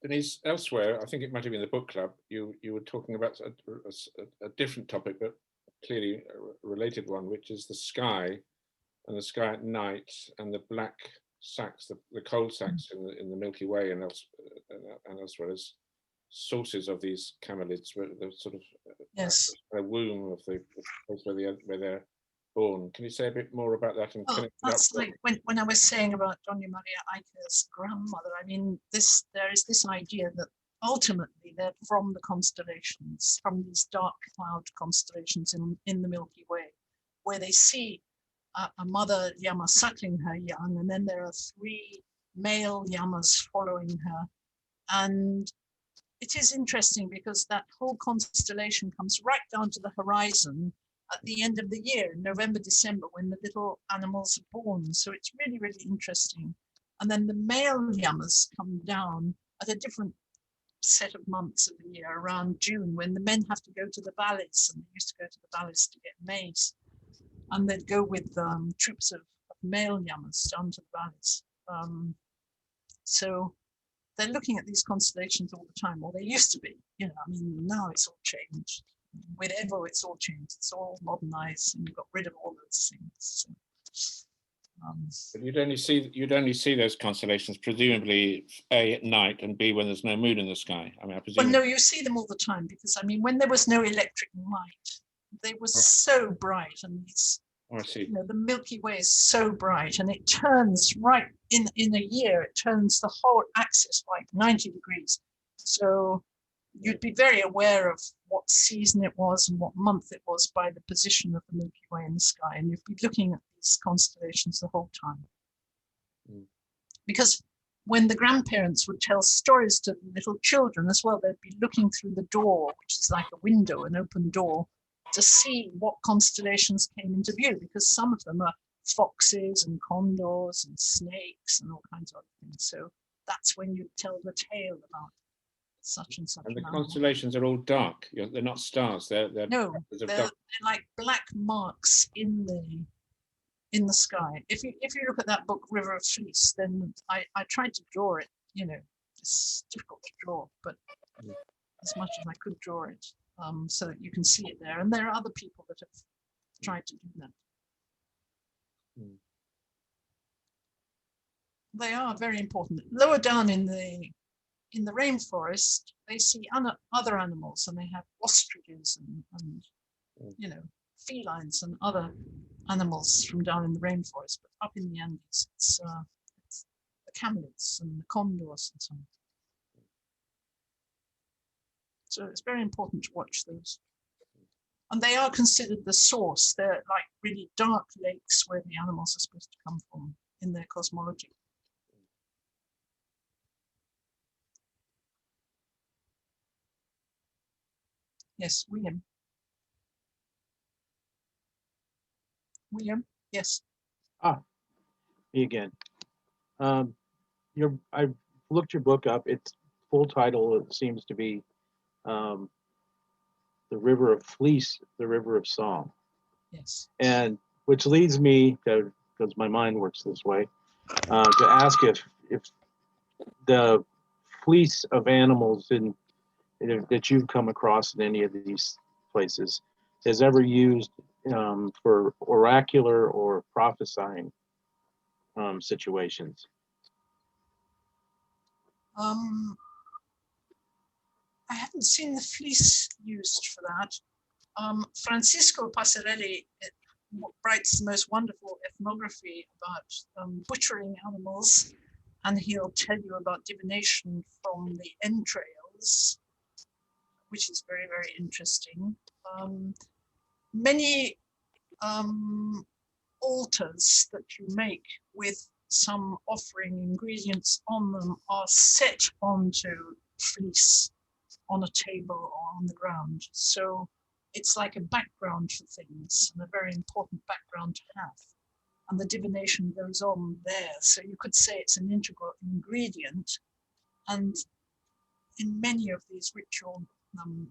Denise, elsewhere, I think it might have been the book club, you were talking about a different topic, but clearly related one, which is the sky, and the sky at night, and the black sacs, the coal sacs in the Milky Way and elsewhere as sources of these camelids, the sort of Yes. the womb of the place where they're born. Can you say a bit more about that and Well, connect it up? that's like when I was saying about Doña Maria Aica's grandmother. I mean, there is this idea that ultimately they're from the constellations, from these dark cloud constellations in the Milky Way, where they see a mother llama suckling her young, and then there are 3 male llamas following her. And it is interesting because that whole constellation comes right down to the horizon at the end of the year, November, December, when the little animals are born. So it's really, really interesting. And then the male llamas come down at a different set of months of the year, around June, when the men have to go to the valleys, and they used to go to the valleys to get maize. And they'd go with troops of male llamas down to the valleys. So they're looking at these constellations all the time, or they used to be. You know, I mean, now it's all changed. With Evo, it's all changed. It's all modernized, and you've got rid of all those things. So, but you'd only see those constellations presumably A, at night, and B, when there's no moon in the sky. I mean, I presume. well, no, you see them all the time, because I mean, when there was no electric light, they were so bright, and it's, Oh, I see. you know, the Milky Way is so bright, and it turns right in a year. It turns the whole axis like 90 degrees. So you'd be very aware of what season it was and what month it was by the position of the Milky Way in the sky, and you'd be looking at these constellations the whole time. Because when the grandparents would tell stories to the little children as well, they'd be looking through the door, which is like a window, an open door, to see what constellations came into view, because some of them are foxes and condors and snakes and all kinds of other things. So that's when you tell the tale about such and such. And the an animal. constellations are all dark. They're not stars. They're No, patches of they're dark. like black marks in the sky. If you look at that book River of Fleece, then I tried to draw it. You know, it's difficult to draw, but as much as I could draw it, so that you can see it there. And there are other people that have tried to do that. They are very important. Lower down in the rainforest, they see other animals, and they have ostriches and you know, felines and other animals from down in the rainforest. But up in the Andes, it's the camelids and the condors and so on. So it's very important to watch those. And they are considered the source. They're like really dark lakes where the animals are supposed to come from in their cosmology. Yes, William. William, yes. Me again. I've looked your book up. Its full title, it seems to be The River of Fleece, the River of Song. Yes. And which leads me to, because my mind works this way, to ask if the fleece of animals that you've come across in any of these places is ever used for oracular or prophesying situations. I haven't seen the fleece used for that. Francisco Passarelli writes the most wonderful ethnography about butchering animals, and he'll tell you about divination from the entrails, which is very, very interesting. Many altars that you make with some offering ingredients on them are set onto fleece on a table or on the ground. So it's like a background for things, and a very important background to have. And the divination goes on there. So you could say it's an integral ingredient. And in many of these ritual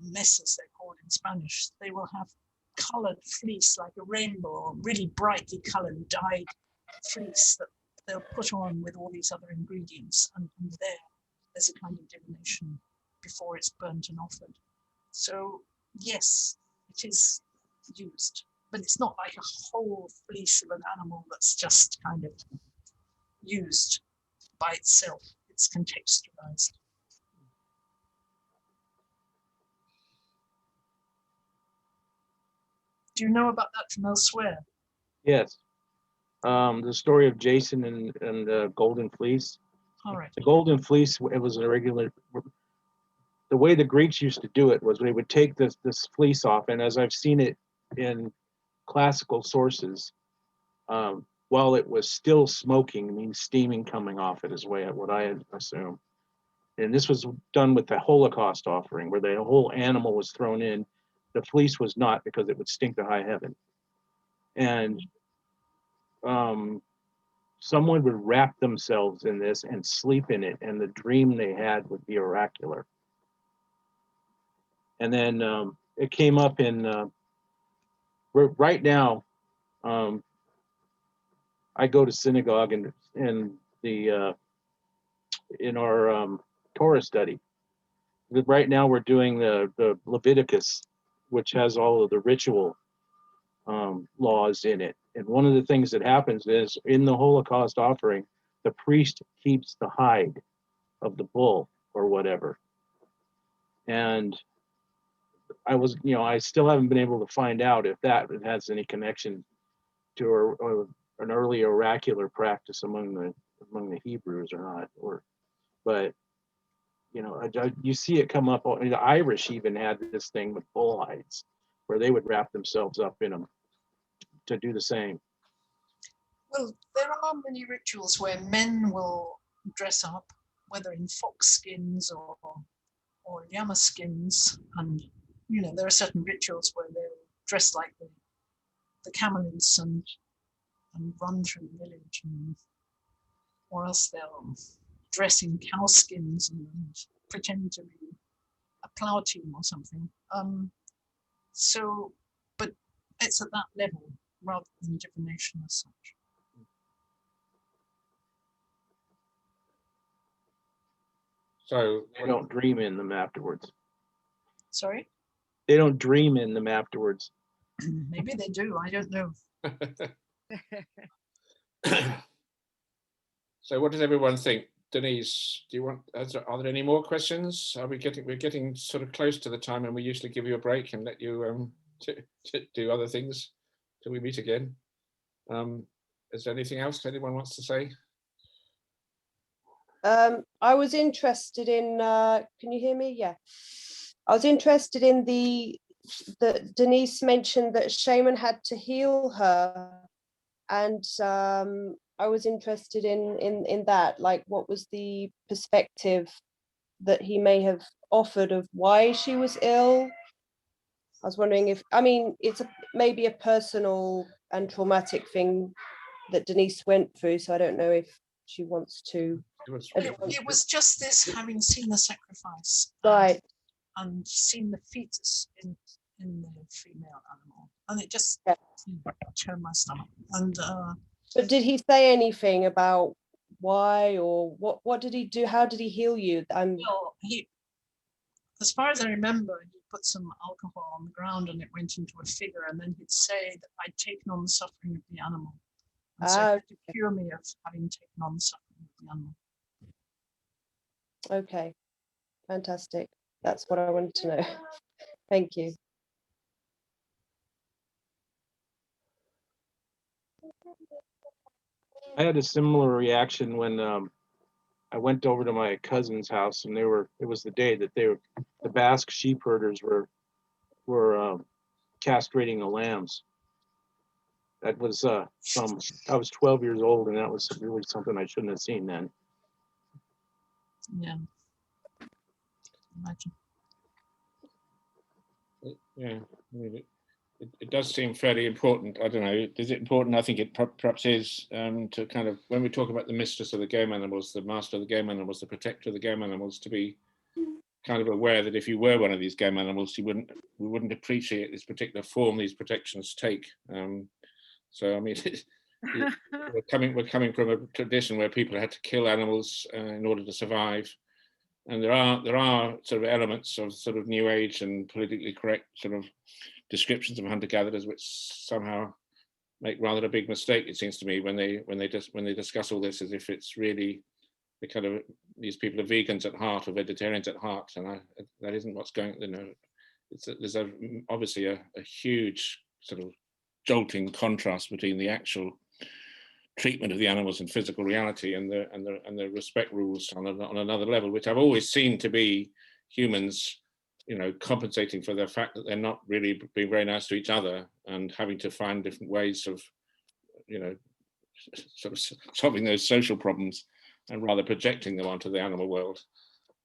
mesas, they're called in Spanish, they will have colored fleece like a rainbow, or really brightly colored dyed fleece that they'll put on with all these other ingredients. And there's a kind of divination before it's burnt and offered. So yes, it is used, but it's not like a whole fleece of an animal that's just kind of used by itself. It's contextualized. Do you know about that from elsewhere? Yes. The story of Jason and the Golden Fleece. All right. The Golden Fleece, it was a regular, the way the Greeks used to do it was they would take this fleece off, and as I've seen it in classical sources, while it was still smoking, means steaming coming off it is what I had assumed. And this was done with the Holocaust offering, where the whole animal was thrown in. The fleece was not, because it would stink to high heaven. And someone would wrap themselves in this and sleep in it, and the dream they had would be oracular. And then it came up in right now. I go to synagogue and in our Torah study. Right now we're doing the Leviticus, which has all of the ritual laws in it. And one of the things that happens is in the Holocaust offering, the priest keeps the hide of the bull or whatever. And I still haven't been able to find out if that has any connection to or an early oracular practice among the Hebrews or not. But you see it come up. The Irish even had this thing with bull hides, where they would wrap themselves up in them to do the same. Well, there are many rituals where men will dress up, whether in fox skins or llama skins, and there are certain rituals where they'll dress like the Kamenids and run through the village, or else they'll dress in cow skins and pretend to be a plow team or something. But it's at that level rather than divination as such. So they don't dream in them afterwards. Sorry? They don't dream in them afterwards. Maybe they do, I don't know. So what does everyone think? Denise, are there any more questions? We're getting sort of close to the time, and we usually give you a break and let you to do other things till we meet again. Is there anything else anyone wants to say? I was interested in, can you hear me? Yeah. I was interested in that Denise mentioned that Shaman had to heal her, and I was interested in that, like what was the perspective that he may have offered of why she was ill. I was wondering if, it's maybe a personal and traumatic thing that Denise went through, so I don't know if she wants to. It was just this, having seen the sacrifice, right, and seen the fetus in the female animal, and it just turned my stomach. And but did he say anything about why, or what did he do? How did he heal you? Well, as far as I remember, he put some alcohol on the ground and it went into a figure, and then he'd say that I'd taken on the suffering of the animal. And so he had to cure me of having taken on the suffering of the animal. Okay, fantastic. That's what I wanted to know. Thank you. I had a similar reaction when I went over to my cousin's house, and it was the day that the Basque sheep herders were castrating the lambs. That was I was 12 years old, and that was really something I shouldn't have seen then. Yeah. Imagine. Yeah, it does seem fairly important. I don't know, is it important? I think it perhaps is, to kind of, when we talk about the mistress of the game animals, the master of the game animals, the protector of the game animals, to be kind of aware that if you were one of these game animals, we wouldn't appreciate this particular form these protections take. So I mean, we're coming from a tradition where people had to kill animals in order to survive. And there are sort of elements of sort of new age and politically correct sort of descriptions of hunter-gatherers, which somehow make rather a big mistake, it seems to me, when they discuss all this as if it's really the kind of, these people are vegans at heart or vegetarians at heart, and that isn't what's going. You know, there's obviously a huge sort of jolting contrast between the actual treatment of the animals in physical reality and the respect rules on another level, which I've always seen to be humans, you know, compensating for the fact that they're not really being very nice to each other and having to find different ways of, you know, sort of solving those social problems and rather projecting them onto the animal world.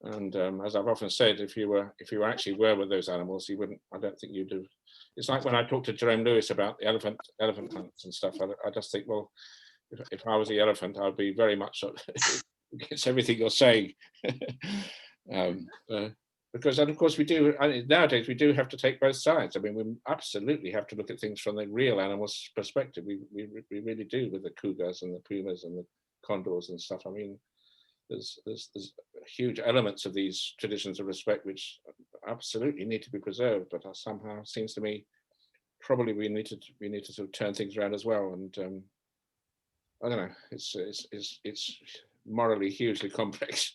And as I've often said, if you actually were with those animals, you wouldn't. I don't think you'd do. It's like when I talked to Jerome Lewis about the elephant hunts and stuff. I just think, well, if I was the elephant, I'd be very much against everything you're saying. Because, and of course, we do nowadays. We do have to take both sides. I mean, we absolutely have to look at things from the real animal's perspective. We really do, with the cougars and the pumas and the condors and stuff. I mean, there's huge elements of these traditions of respect which absolutely need to be preserved, but somehow it seems to me probably we need to sort of turn things around as well. And I don't know, it's morally hugely complex.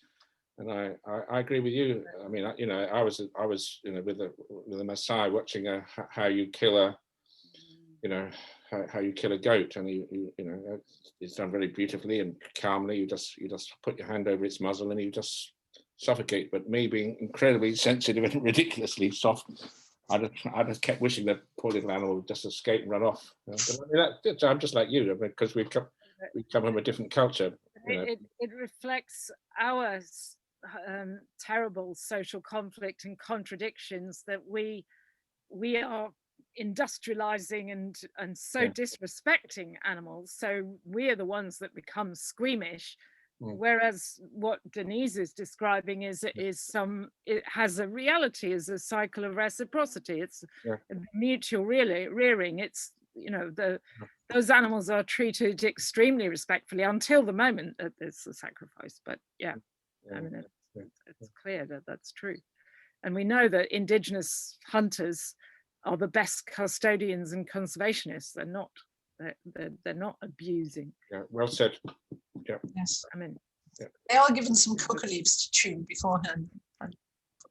And I agree with you. I mean, you know, I was you know, with the Maasai watching how you kill a, you know, how you kill a goat, and you know, it's done very beautifully and calmly. You just put your hand over its muzzle and you just suffocate. But me being incredibly sensitive and ridiculously soft, I just kept wishing that poor little animal would just escape and run off. But I mean, I'm just like you, I mean, because we come from a different culture. You know. It reflects our terrible social conflict and contradictions that we are industrializing and so disrespecting animals, so we're the ones that become squeamish, whereas what Denise is describing is it has a reality, is a cycle of reciprocity. It's mutual rearing. It's, you know, those animals are treated extremely respectfully until the moment that there's a sacrifice. But I mean, it's clear that that's true, and we know that indigenous hunters are the best custodians and conservationists. They're not abusing. Yeah, well said. Yeah. Yes. I mean, they are given some coca leaves to chew beforehand.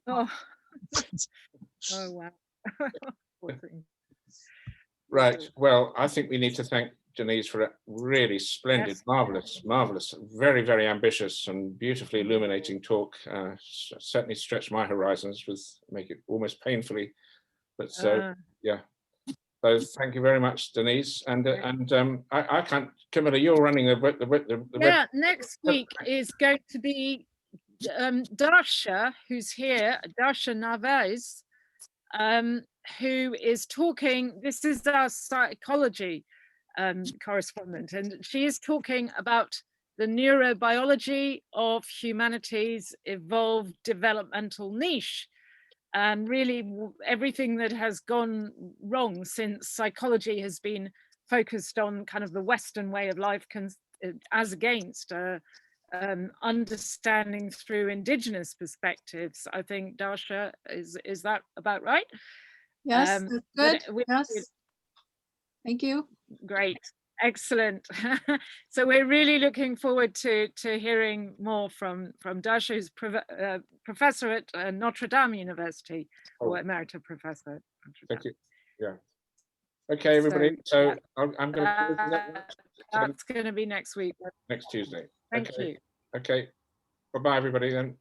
Oh, oh wow. Right. Well, I think we need to thank Denise for a really splendid, marvelous, very, very ambitious and beautifully illuminating talk. Certainly stretched my horizons, make it almost painfully. But so, yeah. So thank you very much, Denise. And I can't, Camilla, you're running the next week is going to be Darsha, who's here, Darsha Naves, who is talking. This is our psychology correspondent, and she is talking about the neurobiology of humanity's evolved developmental niche, and really everything that has gone wrong since psychology has been focused on kind of the Western way of life as against understanding through indigenous perspectives. I think, Darsha, is that about right? Yes, that's good. Yes. Thank you. Great. Excellent. So we're really looking forward to hearing more from Darsha, who's professor at Notre Dame University, or emerita professor at Notre Dame. Thank you. Yeah. Okay, everybody. So I'm going to. That's going to be next week. Next Tuesday. Thank you. Okay. Bye-bye, everybody. Then.